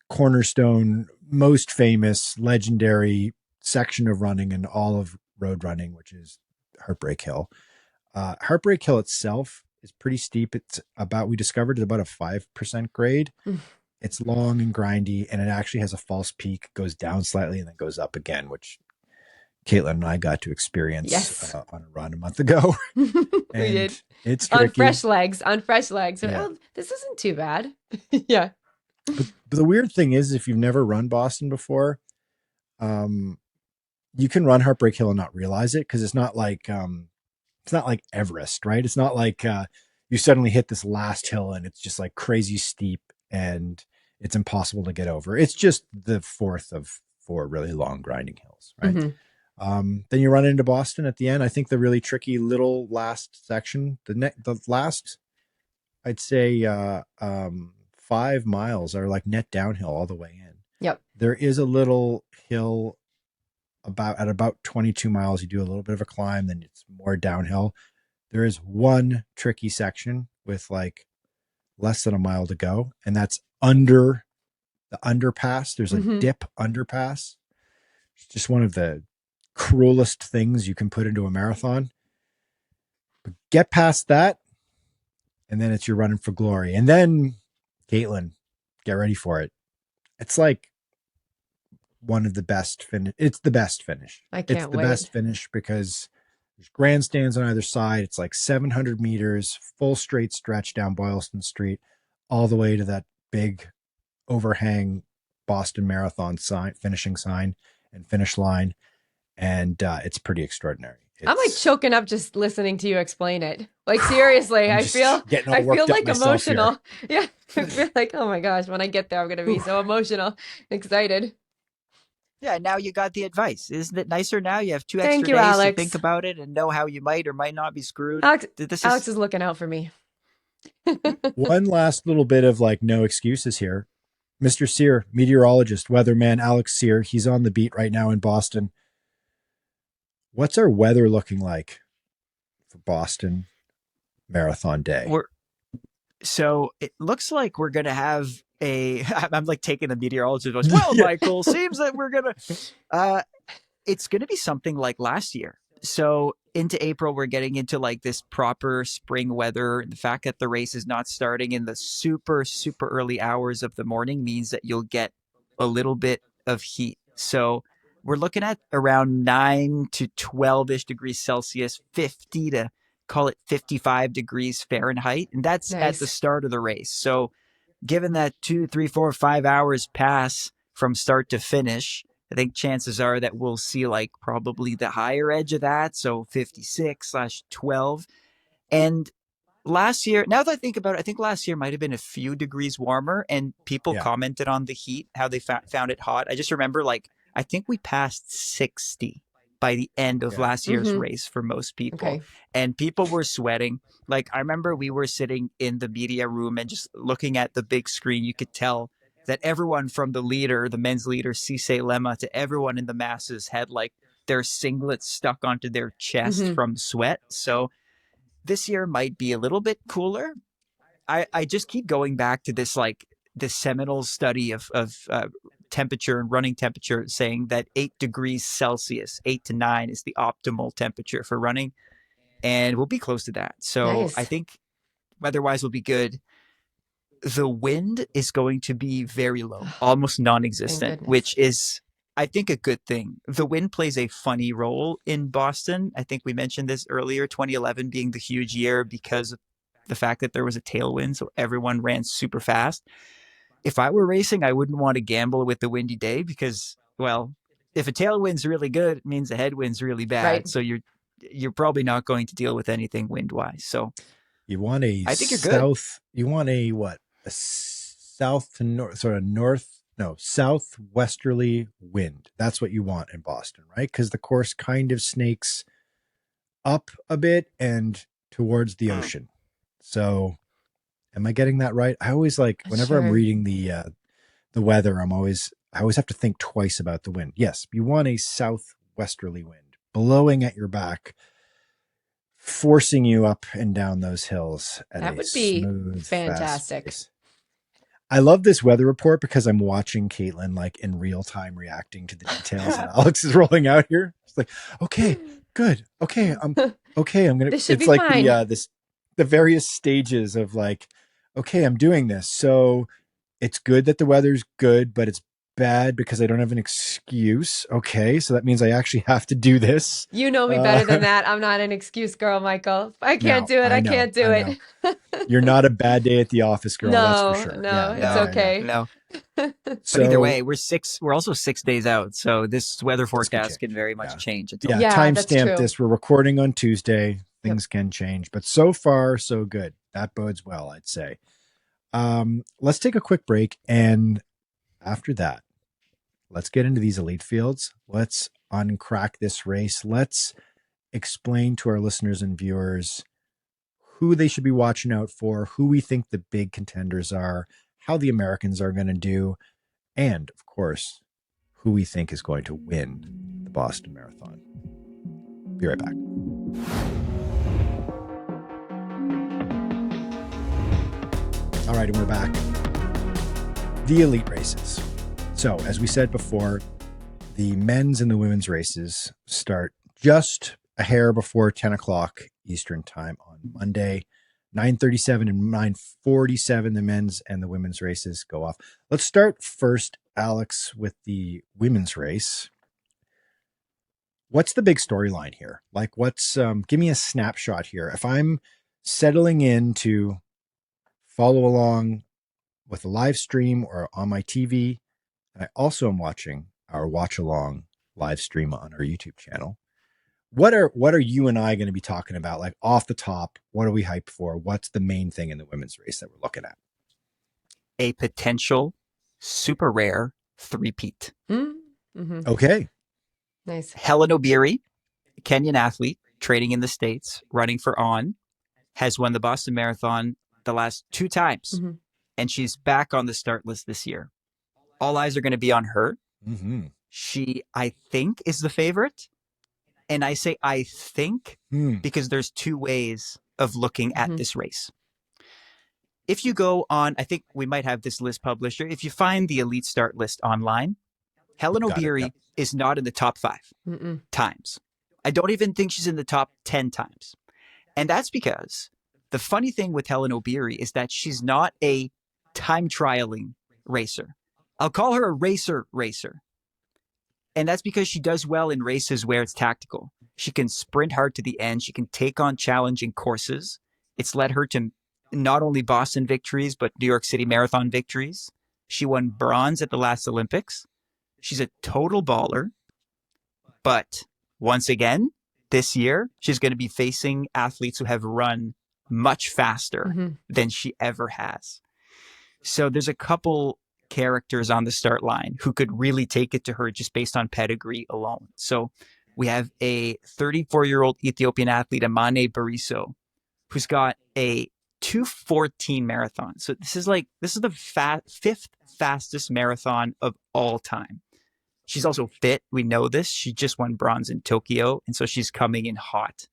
Speaker 1: cornerstone, most famous, legendary section of running in all of road running, which is Heartbreak Hill. Heartbreak Hill itself is pretty steep. We discovered it's about a 5% grade. It's long and grindy, and it actually has a false peak, goes down slightly and then goes up again, which Katelyn and I got to experience on a run a month ago.
Speaker 2: We
Speaker 1: and
Speaker 2: did.
Speaker 1: It's tricky.
Speaker 2: On fresh legs.
Speaker 1: Yeah.
Speaker 2: Oh, this isn't too bad. Yeah.
Speaker 1: But the weird thing is, if you've never run Boston before, you can run Heartbreak Hill and not realize it, because it's not like Everest, right? It's not like you suddenly hit this last hill and it's just like crazy steep and it's impossible to get over. It's just the fourth of 4 really long grinding hills, right? Then you run into Boston at the end. I think the really tricky little last section, the last, I'd say 5 miles are like net downhill all the way in.
Speaker 2: Yep.
Speaker 1: There is a little hill at about 22 miles. You do a little bit of a climb, then it's more downhill. There is one tricky section with like less than a mile to go, and that's under the underpass. There's a dip underpass. It's just one of the cruelest things you can put into a marathon. But get past that, and then it's your running for glory. And then, Katelyn, get ready for it. It's like one of the best finish. It's the best finish.
Speaker 2: I can't
Speaker 1: It's the
Speaker 2: wait.
Speaker 1: best finish because there's grandstands on either side. It's like 700 meters, full straight stretch down Boylston Street, all the way to that big overhang Boston Marathon sign, finishing sign and finish line. And it's pretty extraordinary.
Speaker 2: I'm like choking up just listening to you explain it. Like seriously, I feel like emotional. Yeah, I feel like, oh my gosh, when I get there, I'm gonna be so emotional, excited.
Speaker 3: Yeah, now you got the advice. Isn't it nicer now? You have 2
Speaker 2: Thank
Speaker 3: extra
Speaker 2: you,
Speaker 3: days
Speaker 2: Alex.
Speaker 3: to think about it and know how you might or might not be screwed.
Speaker 2: Alex is looking out for me.
Speaker 1: One last little bit of like no excuses here. Mr. Sear, meteorologist, weatherman Alex Sear, he's on the beat right now in Boston. What's our weather looking like for Boston Marathon Day?
Speaker 3: So it looks like we're going to have I'm like taking the meteorologist voice. Well, Michael, seems that we're going to, it's going to be something like last year. So into April, we're getting into like this proper spring weather. The fact that the race is not starting in the super, super early hours of the morning means that you'll get a little bit of heat. So we're looking at around 9 to 12-ish degrees Celsius, 50 to call it 55 degrees Fahrenheit. And that's
Speaker 2: Nice.
Speaker 3: at the start of the race. So given that 2, 3, 4, 5 hours pass from start to finish, I think chances are that we'll see like probably the higher edge of that. So 56/12. And last year, now that I think about it, I think last year might have been a few degrees warmer and people commented on the heat, how they found it hot. I just remember like, I think we passed 60 by the end of last year's race for most people. And people were sweating. Like I remember we were sitting in the media room and just looking at the big screen, you could tell that everyone from the leader, the men's leader, Cisse Lemma, to everyone in the masses had like their singlets stuck onto their chest from sweat. So this year might be a little bit cooler. I just keep going back to this, like this seminal study of temperature and running temperature saying that 8 degrees Celsius, 8 to 9 is the optimal temperature for running. And we'll be close to that. So I think weather-wise will be good. The wind is going to be very low, almost non-existent, which is, I think, a good thing. The wind plays a funny role in Boston. I think we mentioned this earlier, 2011 being the huge year because of the fact that there was a tailwind, so everyone ran super fast. If I were racing, I wouldn't want to gamble with the windy day because, well, if a tailwind's really good, it means a headwind's really bad.
Speaker 2: Right.
Speaker 3: So you're probably not going to deal with anything wind-wise. So
Speaker 1: you want
Speaker 3: I think you're good.
Speaker 1: You want a what? A south to north, sort of southwesterly wind. That's what you want in Boston, right? Because the course kind of snakes up a bit and towards the ocean. So am I getting that right? I always like, whenever I'm reading the weather, I always have to think twice about the wind. Yes, you want a southwesterly wind blowing at your back, forcing you up and down those hills.
Speaker 2: That would be fantastic.
Speaker 1: I love this weather report because I'm watching Katelyn like in real time reacting to the details that Alex is rolling out here. It's like, okay, good. Okay. I'm going to, it's like fine. The various stages of like, okay, I'm doing this. So it's good that the weather's good, but it's bad because I don't have an excuse. Okay. So that means I actually have to do this.
Speaker 2: You know me better than that. I'm not an excuse girl, Michael. If I can't do it. I can't do it.
Speaker 1: You're not a bad day at the office girl. That's for sure.
Speaker 2: No, it's okay.
Speaker 3: No. But either way, we're also 6 days out. So this weather forecast can very much change.
Speaker 1: Timestamp this. We're recording on Tuesday. Things can change, but so far, so good. That bodes well, I'd say. Let's take a quick break. And after that, let's get into these elite fields. Let's uncrack this race. Let's explain to our listeners and viewers who they should be watching out for, who we think the big contenders are, how the Americans are going to do, and of course, who we think is going to win the Boston Marathon. Be right back. All right, and we're back. The elite races. So, as we said before, the men's and the women's races start just a hair before 10 o'clock Eastern time on Monday. 9:37 and 9:47, the men's and the women's races go off. Let's start first, Alex, with the women's race. What's the big storyline here? Like, give me a snapshot here. If I'm settling in to follow along with a live stream or on my TV, and I also am watching our watch along live stream on our YouTube channel, what are you and I going to be talking about? Like, off the top, what are we hyped for? What's the main thing in the women's race that we're looking at?
Speaker 3: A potential super rare three-peat.
Speaker 2: Mm-hmm.
Speaker 1: Okay.
Speaker 2: Nice.
Speaker 3: Helen Obiri, Kenyan athlete, training in the States, running for On, has won the Boston Marathon the last 2 times, and she's back on the start list this year. All eyes are going to be on her.
Speaker 1: Mm-hmm.
Speaker 3: She, I think, is the favorite. And I say I think because there's 2 ways of looking at this race. If you go on, I think we might have this list published, or if you find the elite start list online, Helen Obiri is not in the top 5 times. I don't even think she's in the top 10 times. And that's because the funny thing with Helen Obiri is that she's not a time trialing racer. I'll call her a racer. And that's because she does well in races where it's tactical. She can sprint hard to the end. She can take on challenging courses. It's led her to not only Boston victories, but New York City Marathon victories. She won bronze at the last Olympics. She's a total baller. But once again, this year, she's going to be facing athletes who have run much faster than she ever has. So there's a couple characters on the start line who could really take it to her just based on pedigree alone. So we have a 34-year-old Ethiopian athlete, Amane Bariso, who's got a 2:14 marathon. So this is the 5th fastest marathon of all time. She's also fit. We know this. She just won bronze in Tokyo, and so she's coming in hot.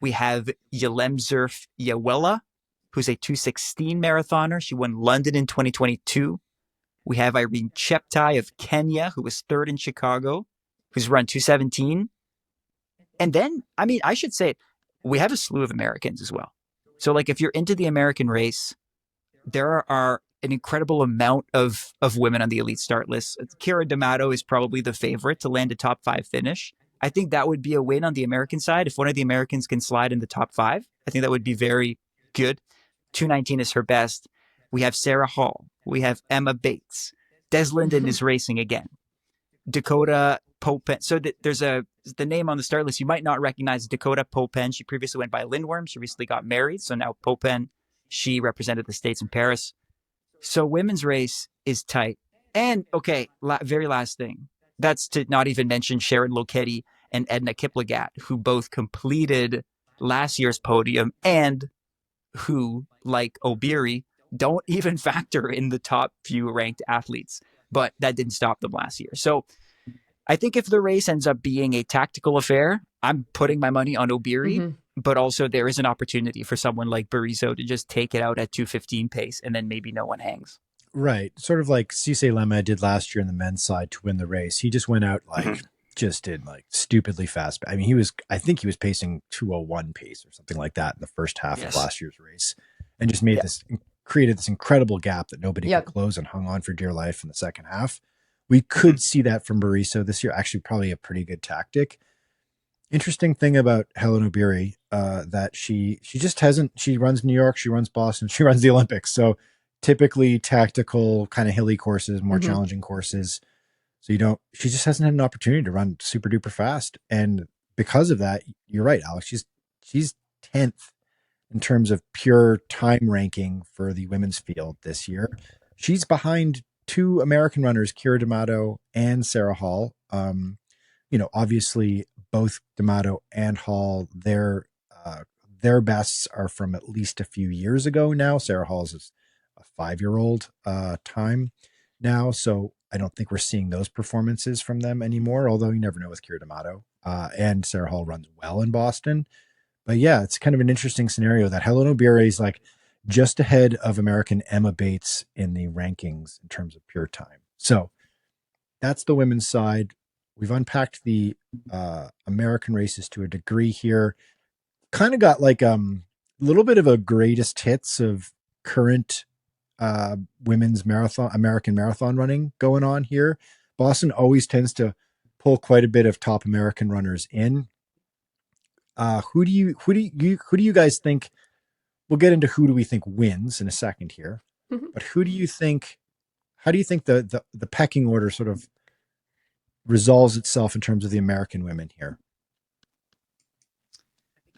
Speaker 3: We have Yelemzirf Yawela, who's a 2:16 marathoner. She won London in 2022. We have Irene Cheptai of Kenya, who was 3rd in Chicago, who's run 2:17. And then, I should say, we have a slew of Americans as well. So, like, if you're into the American race, there are an incredible amount of women on the elite start list. Kira D'Amato is probably the favorite to land a top 5 finish. I think that would be a win on the American side. If one of the Americans can slide in the top 5, I think that would be very good. 2:19 is her best. We have Sarah Hall. We have Emma Bates. Des Linden is racing again. Dakota Popen. So there's the name on the start list you might not recognize, Dakota Popen. She previously went by Lindworm. She recently got married. So now Popen, she represented the States in Paris. So women's race is tight. And okay, very last thing. That's to not even mention Sharon Lokedi and Edna Kiplagat, who both completed last year's podium and who, like Obiri, don't even factor in the top few ranked athletes. But that didn't stop them last year. So I think if the race ends up being a tactical affair, I'm putting my money on Obiri. But also there is an opportunity for someone like Bariso to just take it out at 2:15 pace and then maybe no one hangs.
Speaker 1: Right. Sort of like Cisse Lema did last year in the men's side to win the race. He just went out just did stupidly fast. I mean, I think he was pacing 2:01 pace or something like that in the first half of last year's race, and just made created this incredible gap that nobody could close and hung on for dear life in the second half. We could see that from Bariso this year. Actually, probably a pretty good tactic. Interesting thing about Helen Obiri, that she just hasn't. She runs New York, she runs Boston, she runs the Olympics. So typically tactical, kind of hilly courses, more challenging courses. So she just hasn't had an opportunity to run super duper fast. And because of that, you're right, Alex. She's 10th in terms of pure time ranking for the women's field this year. She's behind 2 American runners, Kira D'Amato and Sarah Hall. obviously both D'Amato and Hall, their bests are from at least a few years ago now. Sarah Hall's is a 5-year old time now, so I don't think we're seeing those performances from them anymore. Although you never know with Kira D'Amato, and Sarah Hall runs well in Boston. But yeah, it's kind of an interesting scenario that Helen Obiri is like just ahead of American Emma Bates in the rankings in terms of pure time. So that's the women's side. We've unpacked the American races to a degree here. Kind of got like a little bit of a greatest hits of current women's American marathon running going on here. Boston always tends to pull quite a bit of top American runners in. Who do you guys think? We'll get into who do we think wins in a second here,
Speaker 2: Mhm.
Speaker 1: but who do you think? How do you think the pecking order sort of resolves itself in terms of the American women here?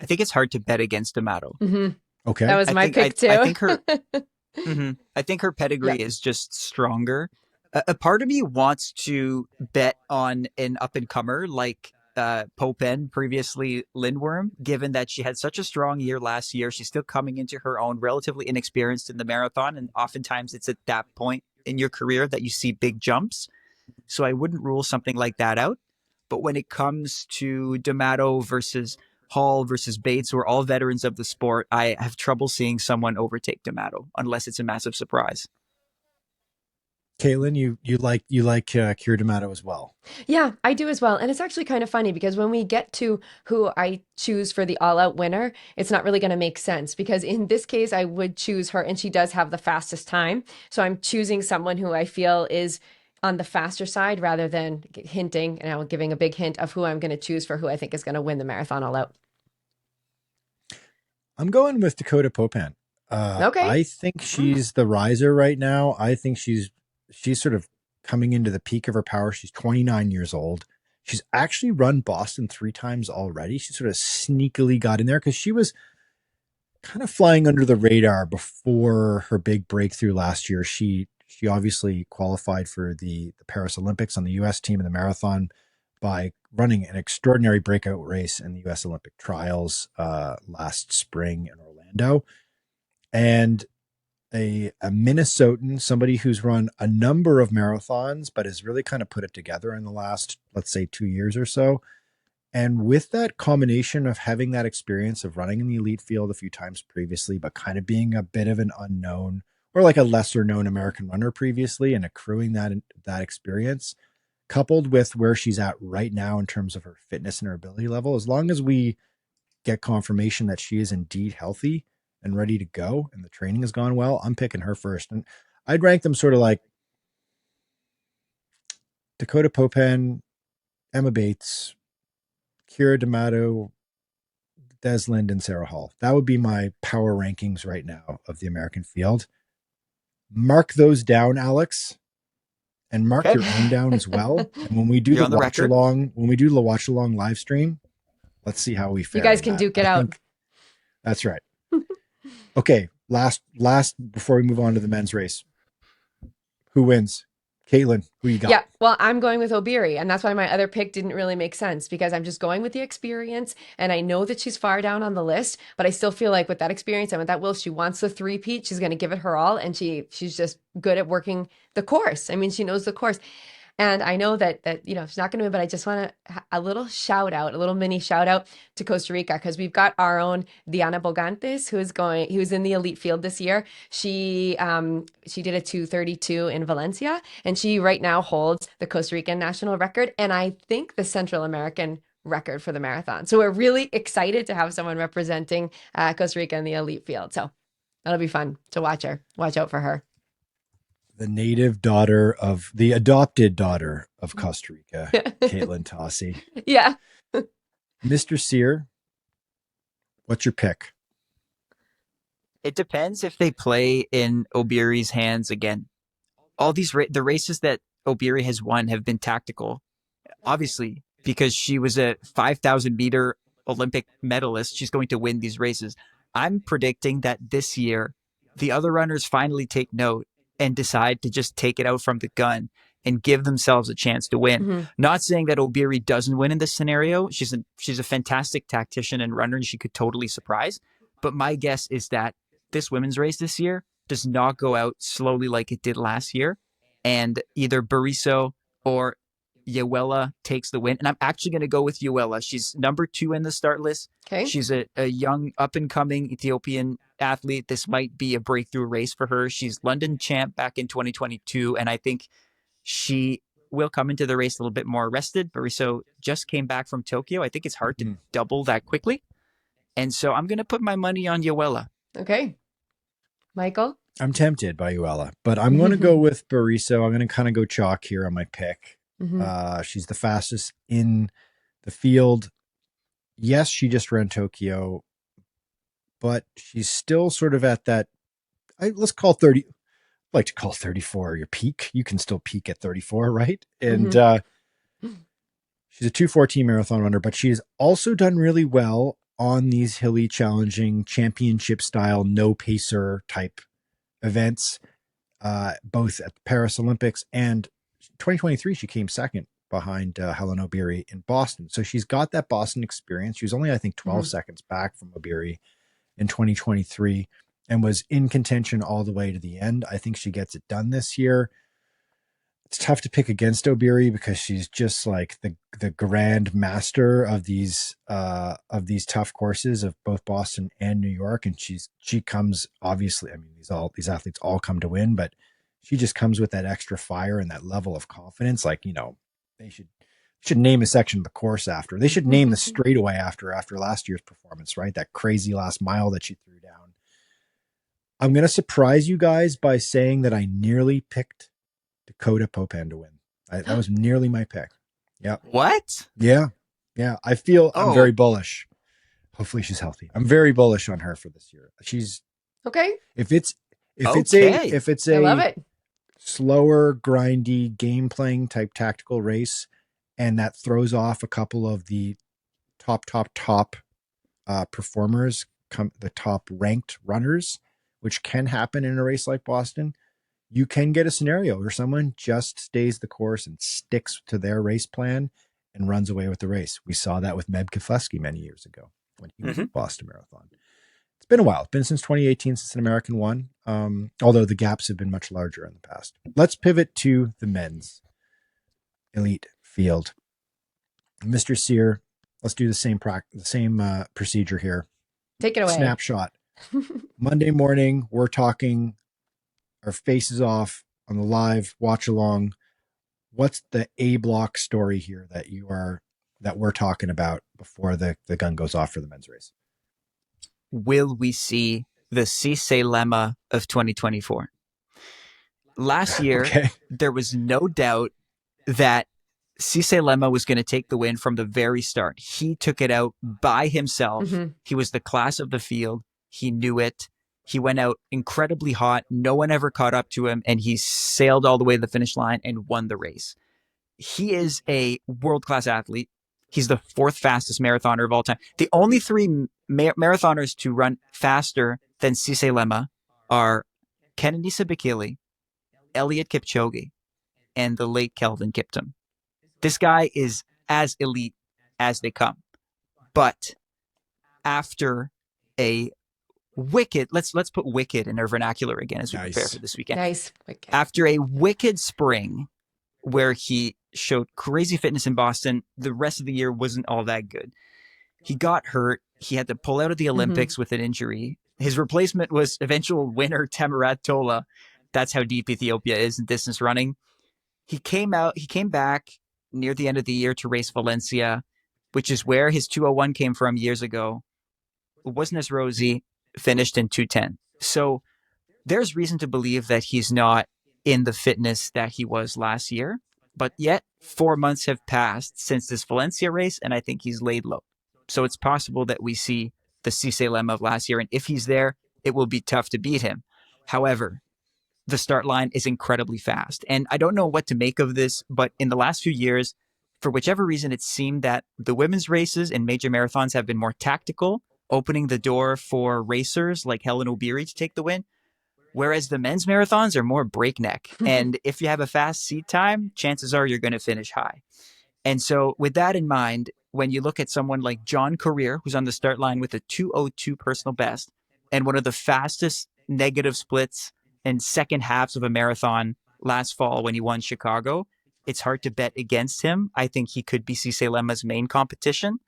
Speaker 3: I think it's hard to bet against D'Amato.
Speaker 2: Mhm. That
Speaker 1: Okay.
Speaker 2: was
Speaker 3: I
Speaker 2: my
Speaker 3: think
Speaker 2: pick
Speaker 3: I
Speaker 2: too.
Speaker 3: think her I think her
Speaker 2: Yeah.
Speaker 3: pedigree is just stronger. A part of me wants to bet on an up and comer like Popen, previously Lindworm, given that she had such a strong year last year. She's still coming into her own, relatively inexperienced in the marathon, and oftentimes it's at that point in your career that you see big jumps. So I wouldn't rule something like that out. But when it comes to D'Amato versus Hall versus Bates, who are all veterans of the sport, I have trouble seeing someone overtake D'Amato unless it's a massive surprise.
Speaker 1: Caitlin, you like Kira D'Amato as well.
Speaker 2: Yeah, I do as well. And it's actually kind of funny because when we get to who I choose for the all-out winner, it's not really going to make sense because in this case, I would choose her and she does have the fastest time. So I'm choosing someone who I feel is on the faster side rather than hinting and giving a big hint of who I'm going to choose for who I think is going to win the marathon all out.
Speaker 1: I'm going with Dakota Popan.
Speaker 2: Okay.
Speaker 1: I think she's the riser right now. I think she's sort of coming into the peak of her power. She's 29 years old. She's actually run Boston 3 times already. She sort of sneakily got in there because she was kind of flying under the radar before her big breakthrough last year. She obviously qualified for the Paris Olympics on the U.S. team in the marathon by running an extraordinary breakout race in the U.S. Olympic trials last spring in Orlando. And a Minnesotan, somebody who's run a number of marathons, but has really kind of put it together in the last, let's say, 2 years or so. And with that combination of having that experience of running in the elite field a few times previously, but kind of being a bit of an unknown or like a lesser known American runner previously and accruing that experience, coupled with where she's at right now in terms of her fitness and her ability level, as long as we get confirmation that she is indeed healthy and ready to go and the training has gone well, I'm picking her first. And I'd rank them sort of like Dakota Popen, Emma Bates, Kira D'Amato, Des Lind, and Sarah Hall. That would be my power rankings right now of the American field. Mark those down, Alex, and mark
Speaker 3: Okay.
Speaker 1: your own down as well. And when we do
Speaker 3: You're
Speaker 1: the
Speaker 3: on the
Speaker 1: watch
Speaker 3: record.
Speaker 1: along, live stream, let's see how we
Speaker 2: You
Speaker 1: fare
Speaker 2: guys
Speaker 1: in
Speaker 2: can
Speaker 1: that.
Speaker 2: duke it
Speaker 1: I
Speaker 2: out.
Speaker 1: think that's right. Okay, last before we move on to the men's race, who wins? Caitlin, who you got?
Speaker 2: Yeah, well, I'm going with Obiri, and that's why my other pick didn't really make sense because I'm just going with the experience, and I know that she's far down on the list, but I still feel like with that experience and with that will, she wants the three-peat. She's going to give it her all, and she's just good at working the course. I mean, she knows the course. And I know that she's not going to win, but I just want a little shout out, a little mini shout out to Costa Rica because we've got our own Diana Bogantes who's in the elite field this year. She did a 2:32 in Valencia, and she right now holds the Costa Rican national record, and I think the Central American record for the marathon. So we're really excited to have someone representing Costa Rica in the elite field. So that'll be fun to watch her. Watch out for her.
Speaker 1: The adopted daughter of Costa Rica, Katelyn Tocci.
Speaker 2: Yeah.
Speaker 1: Mr. Sear, what's your pick?
Speaker 3: It depends if they play in Obiri's hands again. All these the races that Obiri has won have been tactical. Obviously, because she was a 5,000-meter Olympic medalist, she's going to win these races. I'm predicting that this year, the other runners finally take note and decide to just take it out from the gun and give themselves a chance to win.
Speaker 2: Mm-hmm.
Speaker 3: Not saying that Obiri doesn't win in this scenario. She's a fantastic tactician and runner, and she could totally surprise. But my guess is that this women's race this year does not go out slowly like it did last year, and either Bariso or Yewela takes the win. And I'm actually going to go with Yewela. She's number 2 in the start list.
Speaker 2: Okay.
Speaker 3: She's a young, up-and-coming Ethiopian athlete. This might be a breakthrough race for her. She's London champ back in 2022, and I think she will come into the race a little bit more rested. Bariso just came back from Tokyo. I think it's hard to double that quickly. And so I'm going to put my money on Yewela.
Speaker 2: Okay. Michael?
Speaker 1: I'm tempted by Uella, but I'm going to go with Bariso. I'm going to kind of go chalk here on my pick. She's the fastest in the field. Yes, she just ran Tokyo, but she's still sort of at that, let's call 30. I like to call 34 your peak. You can still peak at 34, right? And she's a 2:14 marathon runner, but she's also done really well on these hilly, challenging championship style, no pacer type events, both at the Paris Olympics and 2023. She came second behind Helen Obiri in Boston. So she's got that Boston experience. She was only, I think, 12 seconds back from Obiri in 2023 and was in contention all the way to the end. I think she gets it done this year. It's tough to pick against Obiri because she's just like the grand master of these tough courses of both Boston and New York. And she comes, obviously, I mean, these athletes all come to win, but she just comes with that extra fire and that level of confidence. Like, you know, they should name a section of the course after. They should name the straightaway after last year's performance, right? That crazy last mile that she threw down. I'm going to surprise you guys by saying that I nearly picked Dakota Popan to win. That was nearly my pick. Yeah.
Speaker 3: What?
Speaker 1: Yeah. I feel I'm very bullish. Hopefully she's healthy. I'm very bullish on her for this year. She's
Speaker 2: okay.
Speaker 1: If it's
Speaker 2: I love it.
Speaker 1: Slower, grindy, game playing type tactical race, and that throws off a couple of the top performers, the top ranked runners, which can happen in a race like Boston. You can get a scenario where someone just stays the course and sticks to their race plan and runs away with the race. We saw that with Meb Keflezighi many years ago when he was at Boston Marathon. It's been a while. It's been since 2018 since an American won, although the gaps have been much larger in the past. Let's pivot to the men's elite field. Mr. Sear, let's do the same procedure here.
Speaker 2: Take it away.
Speaker 1: Snapshot. Monday morning, we're talking our faces off on the live watch along. What's the A block story here that we're talking about before the gun goes off for the men's race?
Speaker 3: Will we see the Cisse lemma of 2024? Last year, there was no doubt that Cisse lemma was going to take the win from the very start. He took it out by himself. He was the class of the field. He knew it. He went out incredibly hot. No one ever caught up to him, and he sailed all the way to the finish line and won the race. He is a world-class athlete. He's the 4th fastest marathoner of all time. The only 3 marathoners to run faster than Cisse lemma are Kenenisa Bekele, Elliot Kipchoge, and the late Kelvin Kiptum. This guy is as elite as they come. But after a wicked, let's put wicked in our vernacular again as we prepare for this weekend.
Speaker 2: Nice. Wicked.
Speaker 3: After a wicked spring where he showed crazy fitness in Boston, the rest of the year wasn't all that good. He got hurt. He had to pull out of the Olympics with an injury. His replacement was eventual winner Tamirat Tola. That's how deep Ethiopia is in distance running. He came back near the end of the year to race Valencia, which is where his 201 came from years ago. It wasn't as rosy. Finished in 2:10. So there's reason to believe that he's not in the fitness that he was last year. But yet 4 months have passed since this Valencia race, and I think he's laid low. So it's possible that we see the Cisse lemma of last year. And if he's there, it will be tough to beat him. However, the start line is incredibly fast. And I don't know what to make of this, but in the last few years, for whichever reason, it seemed that the women's races and major marathons have been more tactical, opening the door for racers like Helen Obiri to take the win. whereas the men's marathons are more breakneck. And if you have a fast seat time, chances are you're going to finish high. And so, with that in mind, when you look at someone like John Career, who's on the start line with a 2:02 personal best and one of the fastest negative splits and second halves of a marathon last fall when he won Chicago, it's hard to bet against him. I think he could be Cisse Lema's main competition.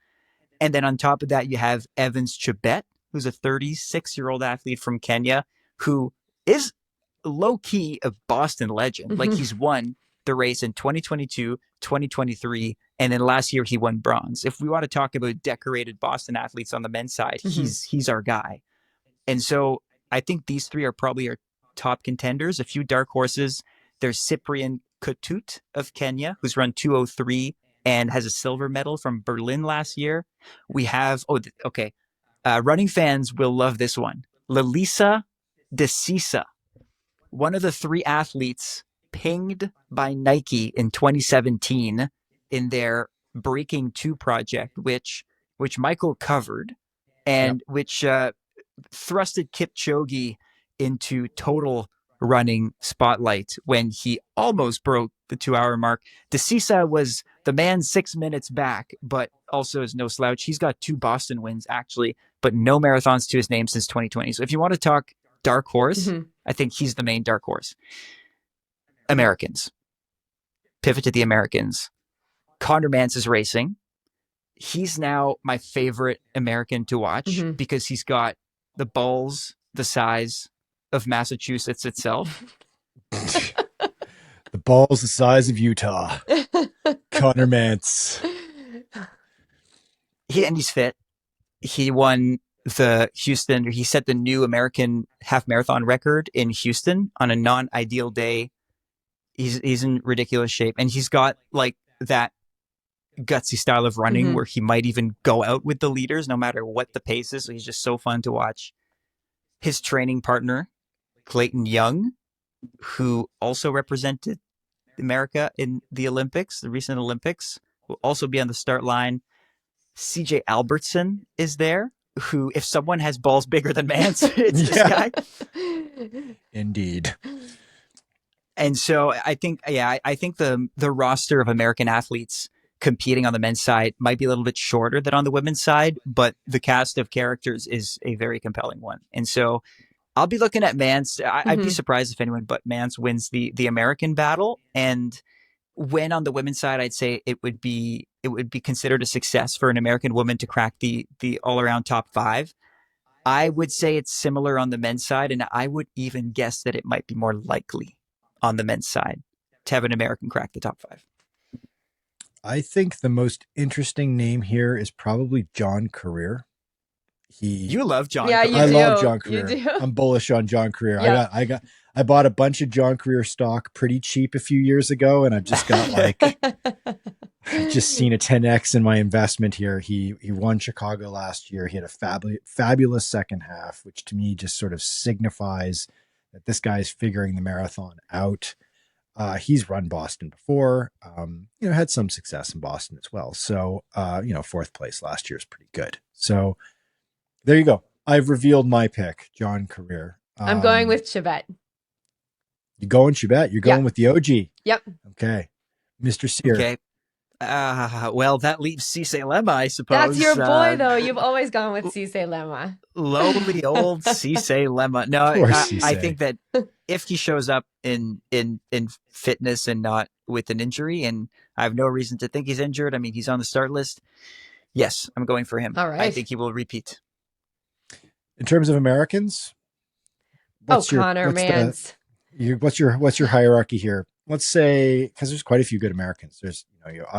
Speaker 3: And then on top of that, you have Evans Chebet, who's a 36-year-old athlete from Kenya who is low key a Boston legend. Like he's won the race in 2022, 2023, and then last year he won bronze. If we want to talk about decorated Boston athletes on the men's side, he's our guy. And so I think these three are probably our top contenders. A few dark horses. There's Cyprian Kutut of Kenya, who's run 2:03 and has a silver medal from Berlin last year. We have, running fans will love this one. Lalisa Desisa, one of the three athletes pinged by Nike in 2017 in their Breaking 2 project, which Michael covered and which thrusted Kipchoge into total running spotlight when he almost broke the 2-hour mark. Desisa was the man 6 minutes back, but also is no slouch. He's got 2 Boston wins, actually, but no marathons to his name since 2020. So if you want to talk dark horse, I think he's the main dark horse. Americans. Pivot to the Americans. Conor Mantz is racing. He's now my favorite American to watch because he's got the balls the size of Massachusetts itself.
Speaker 1: The balls the size of Utah. Conor Mantz.
Speaker 3: He's fit. He won he set the new American half marathon record in Houston on a non-ideal day. He's in ridiculous shape, and he's got like that gutsy style of running where he might even go out with the leaders no matter what the pace is. So he's just so fun to watch. His training partner, Clayton Young, who also represented America in the Olympics, the recent Olympics, will also be on the start line. CJ Albertson is there, who, if someone has balls bigger than Mantz, it's this guy.
Speaker 1: Indeed.
Speaker 3: And so I think the roster of American athletes competing on the men's side might be a little bit shorter than on the women's side, but the cast of characters is a very compelling one. And so I'll be looking at Mantz. I'd be surprised if anyone but Mantz wins the American battle. And when on the women's side, I'd say it would be considered a success for an American woman to crack the all around top 5. I would say it's similar on the men's side, and I would even guess that it might be more likely on the men's side to have an American crack the top 5.
Speaker 1: I think the most interesting name here is probably John Career.
Speaker 3: You love John.
Speaker 2: Yeah,
Speaker 3: Career.
Speaker 2: you do.
Speaker 1: I love John Career.
Speaker 2: You do.
Speaker 1: I'm bullish on John Career.
Speaker 2: Yeah.
Speaker 1: I bought a bunch of John Career stock pretty cheap a few years ago, and I've just got I've just seen a 10x in my investment here. He won Chicago last year. He had a fabulous second half, which to me just sort of signifies that this guy's figuring the marathon out. He's run Boston before, had some success in Boston as well. So, 4th place last year is pretty good. So there you go. I've revealed my pick, John Career.
Speaker 2: I'm going with Chebet.
Speaker 1: You going Chebet? You're going with the OG.
Speaker 2: Yep.
Speaker 1: Okay. Mr. Sear.
Speaker 3: Okay. Well, that leaves Cisse Lema, I suppose.
Speaker 2: That's your boy, though. You've always gone with Cisse Lema.
Speaker 3: Lowly old Cisse Lema. No, I think that if he shows up in fitness and not with an injury, and I have no reason to think he's injured. I mean, he's on the start list. Yes, I'm going for him.
Speaker 2: All right.
Speaker 3: I think he will repeat.
Speaker 1: In terms of Americans,
Speaker 2: Conor Mantz.
Speaker 1: What's your hierarchy here? Let's say, because there's quite a few good Americans. There's,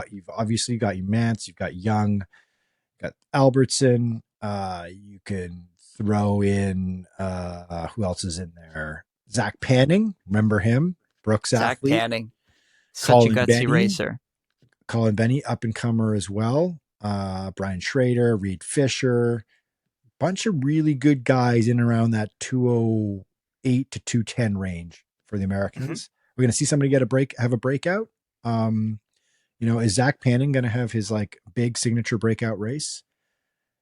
Speaker 1: you've obviously got Mantz, you've got Young, you've got Albertson. You can throw in who else is in there? Zach Panning, remember him? Brooks
Speaker 3: Zach
Speaker 1: athlete.
Speaker 3: Panning, such a gutsy racer.
Speaker 1: Colin Benny, up and comer as well. Brian Schrader, Reed Fisher, bunch of really good guys in and around that 208 to 210 range for the Americans. We're going to see somebody have a breakout. Is Zach Panning going to have his big signature breakout race,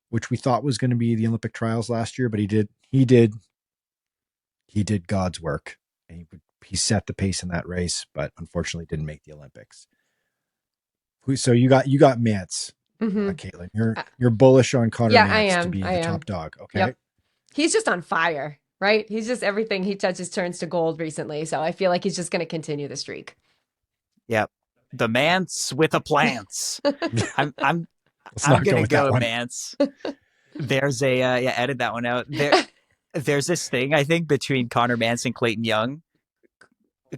Speaker 1: which we thought was going to be the Olympic trials last year, but he did he did God's work, and he set the pace in that race, but unfortunately didn't make the Olympics. So you got Mance,
Speaker 2: Hmm.
Speaker 1: Katelyn. You're bullish on Connor
Speaker 2: Yeah, I
Speaker 1: Mance to
Speaker 2: am.
Speaker 1: be
Speaker 2: I
Speaker 1: the
Speaker 2: am.
Speaker 1: top dog. Okay.
Speaker 2: Yep. He's just on fire, right? He's just everything he touches turns to gold recently. So I feel like he's just going to continue the streak.
Speaker 3: Yep. The Mance with a plants. I'm I'm
Speaker 1: Let's
Speaker 3: I'm
Speaker 1: not go
Speaker 3: gonna
Speaker 1: with that
Speaker 3: go
Speaker 1: one.
Speaker 3: Mance. There's a yeah, edit that one out. There's this thing I think between Connor Mance and Clayton Young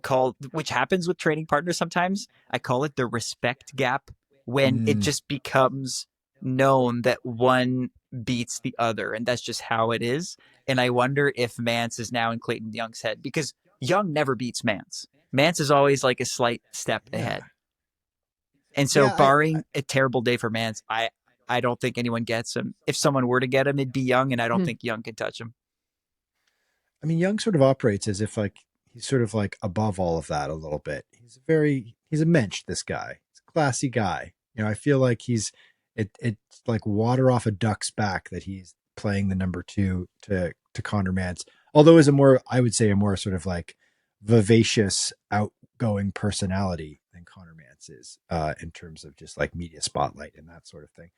Speaker 3: called, which happens with training partners sometimes. I call it the respect gap, when it
Speaker 1: Mm,
Speaker 3: just becomes known that one beats the other, and that's just how it is. And I wonder if Mance is now in Clayton Young's head, because Young never beats Mance. Mance is always like a slight step
Speaker 1: yeah.
Speaker 3: ahead. And so,
Speaker 1: Yeah.
Speaker 3: barring a terrible day for Mance, I don't think anyone gets him. If someone were to get him, it'd be Young, and I don't think Young can touch him.
Speaker 1: I mean, Young sort of operates as if like he's sort of like above all of that a little bit. He's a mensch, this guy. He's a classy guy. I feel like it's like water off a duck's back that he's playing the number two to Connor Mance. Although is I would say a more sort of like vivacious, outgoing personality than Connor Mance is, in terms of just like media spotlight and that sort of thing.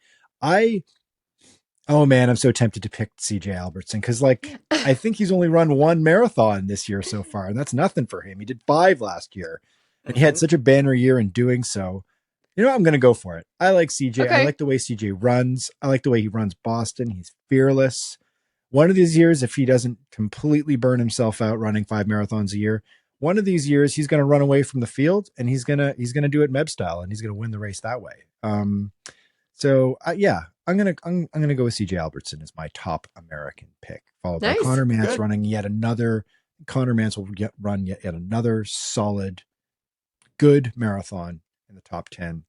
Speaker 1: Oh man, I'm so tempted to pick CJ Albertson because, like, I think he's only run one marathon this year so far, and that's nothing for him. He did 5 last year, and he had such a banner year in doing so. I'm going to go for it. I like CJ. I
Speaker 2: Okay.
Speaker 1: like the way CJ runs. I like the way he runs Boston. He's fearless. One of these years, if he doesn't completely burn himself out running 5 marathons a year, one of these years he's going to run away from the field, and he's gonna do it Meb style, and he's going to win the race that way. So yeah, I'm gonna go with CJ Albertson as my top American pick, followed by
Speaker 2: Nice.
Speaker 1: Connor Mance
Speaker 3: Good.
Speaker 1: running yet another. Connor Mance will run yet another solid, good marathon in the top 10,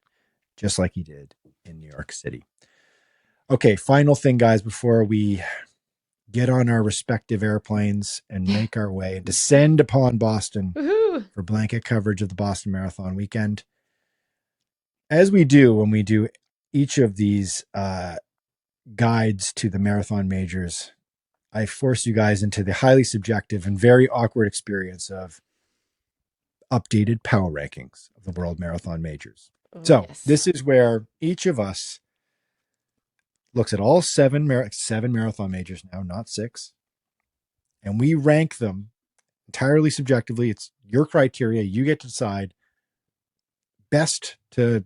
Speaker 1: just like he did in New York City. Okay, final thing, guys, before we get on our respective airplanes and make our way and descend upon Boston
Speaker 2: Woohoo.
Speaker 1: for blanket coverage of the Boston Marathon weekend. As we do when we do each of these guides to the marathon majors, I force you guys into the highly subjective and very awkward experience of updated power rankings of the World Marathon Majors.
Speaker 2: Oh,
Speaker 1: So
Speaker 2: yes.
Speaker 1: this is where each of us looks at all seven marathon majors now, not 6, and we rank them entirely subjectively. It's your criteria. You get to decide best to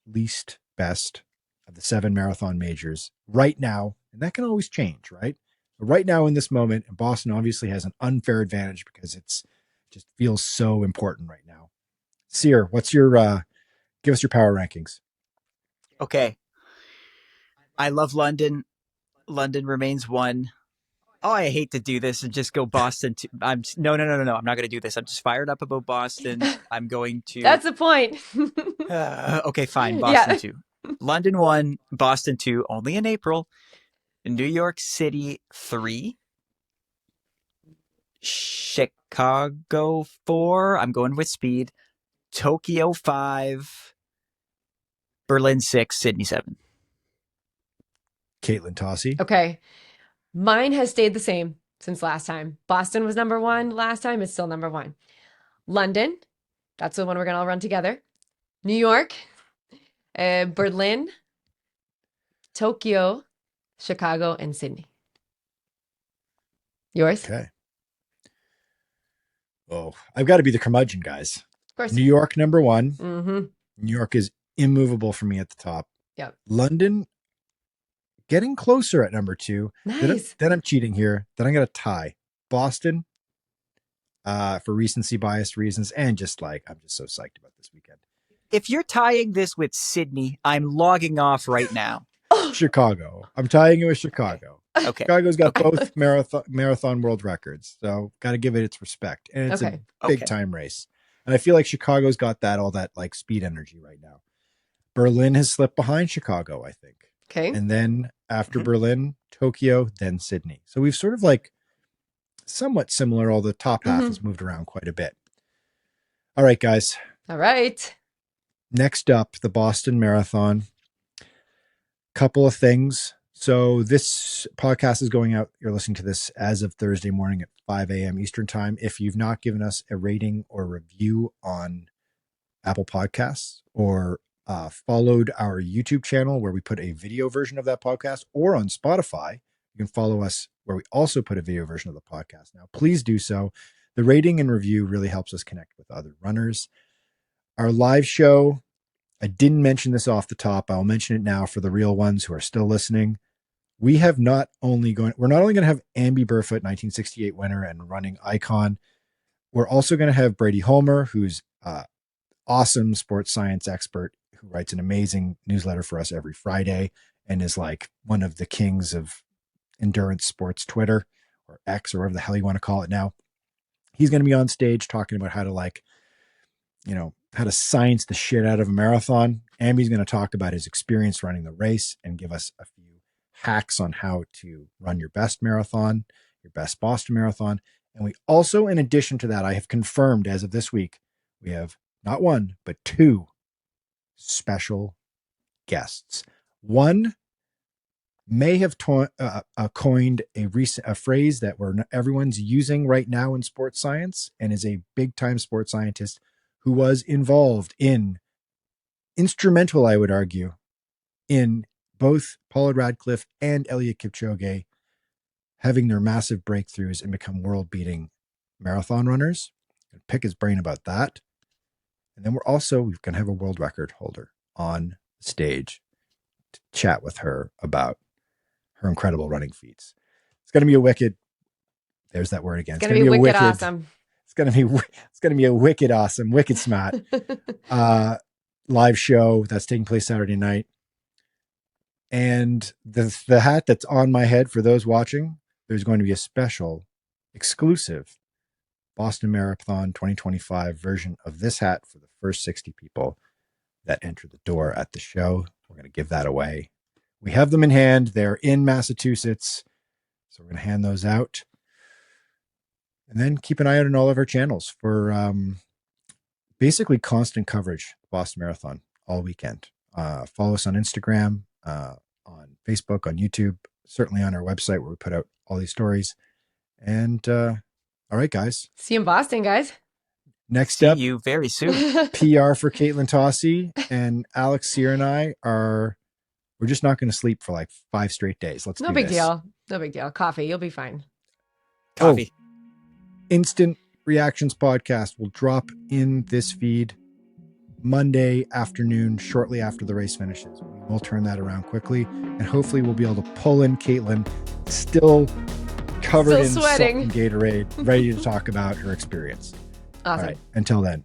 Speaker 1: least best of the 7 marathon majors right now. And that can always change, right? But right now in this moment, and Boston obviously has an unfair advantage because it's just feels so important right now. Sear, what's your give us your power rankings?
Speaker 3: Okay. I love London. London remains 1. Oh, I hate to do this and just go Boston. No. I'm not going to do this. I'm just fired up about Boston. I'm going to.
Speaker 2: That's the point.
Speaker 3: Okay, fine. Boston
Speaker 2: Yeah.
Speaker 3: 2. London 1, Boston 2, only in April. New York City 3. Chicago 4. I'm going with speed. Tokyo 5. Berlin 6. Sydney 7.
Speaker 1: Katelyn Tocci.
Speaker 2: Okay. Mine has stayed the same since last time. Boston was number 1 last time. It's still number 1. London, that's the one we're going to all run together. New York, Berlin, Tokyo, Chicago, and Sydney. Yours?
Speaker 1: Okay. Oh, I've got to be the curmudgeon, guys.
Speaker 2: Of course.
Speaker 1: New York number 1.
Speaker 2: Mm-hmm.
Speaker 1: New York is immovable for me at the top.
Speaker 2: Yep.
Speaker 1: London getting closer at number 2.
Speaker 2: Nice.
Speaker 1: Then I'm cheating here. Then I'm going to tie Boston for recency bias reasons, and just like I'm just so psyched about this weekend.
Speaker 3: If you're tying this with Sydney, I'm logging off right now.
Speaker 1: Chicago. I'm tying it with Chicago.
Speaker 3: Okay.
Speaker 1: Chicago's got
Speaker 3: Okay.
Speaker 1: both marathon world records, so got to give it its respect. And it's
Speaker 2: Okay.
Speaker 1: a big time race. And I feel like Chicago's got all that like speed energy right now. Berlin has slipped behind Chicago, I think.
Speaker 2: Okay.
Speaker 1: And then after Berlin, Tokyo, then Sydney. So we've sort of like somewhat similar, although the top half has moved around quite a bit. All right, guys.
Speaker 2: All right.
Speaker 1: Next up, the Boston Marathon. Couple of things. So this podcast is going out. You're listening to this as of Thursday morning at 5 a.m. Eastern time. If you've not given us a rating or review on Apple Podcasts or followed our YouTube channel where we put a video version of that podcast, or on Spotify, you can follow us where we also put a video version of the podcast. Now, please do so. The rating and review really helps us connect with other runners. Our live show, I didn't mention this off the top. I'll mention it now for the real ones who are still listening. We're not only going to have Amby Burfoot, 1968 winner and running icon. We're also going to have Brady Holmer, who's awesome sports science expert who writes an amazing newsletter for us every Friday and is like one of the kings of endurance sports Twitter, or X, or whatever the hell you want to call it now. He's going to be on stage talking about how to science the shit out of a marathon. Amby's going to talk about his experience running the race and give us a few hacks on how to run your best marathon, your best Boston Marathon. And we also, in addition to that, I have confirmed as of this week, we have not one, but two special guests. One may have coined a phrase that everyone's using right now in sports science, and is a big time sports scientist who was instrumental, I would argue, in both Paula Radcliffe and Eliud Kipchoge having their massive breakthroughs and become world-beating marathon runners. I'll pick his brain about that. And then we're going to have a world record holder on stage to chat with her about her incredible running feats. It's going to be a wicked, there's that word again.
Speaker 2: It's going to be wicked awesome.
Speaker 1: It's going to be a wicked awesome, wicked smart live show that's taking place Saturday night. And the hat that's on my head, for those watching, there's going to be a special exclusive Boston Marathon 2025 version of this hat for the first 60 people that enter the door at the show. We're going to give that away. We have them in hand. They're in Massachusetts. So we're going to hand those out. And then keep an eye out on all of our channels for basically constant coverage of Boston Marathon all weekend. Follow us on Instagram, on Facebook, on YouTube, certainly on our website where we put out all these stories. And all right, guys.
Speaker 2: See you in Boston, guys.
Speaker 1: Next up,
Speaker 3: See you very soon.
Speaker 1: PR for Katelyn Tocci, and Alex Sear and I we're just not going to sleep for like 5 straight days.
Speaker 2: No big deal. No big deal. Coffee. You'll be fine.
Speaker 3: Coffee.
Speaker 1: Instant Reactions podcast will drop in this feed Monday afternoon, shortly after the race finishes. We'll turn that around quickly, and hopefully we'll be able to pull in Katelyn, still covered in
Speaker 2: sweating,
Speaker 1: salt and Gatorade, ready to talk about her experience.
Speaker 2: Awesome.
Speaker 1: All right. Until then.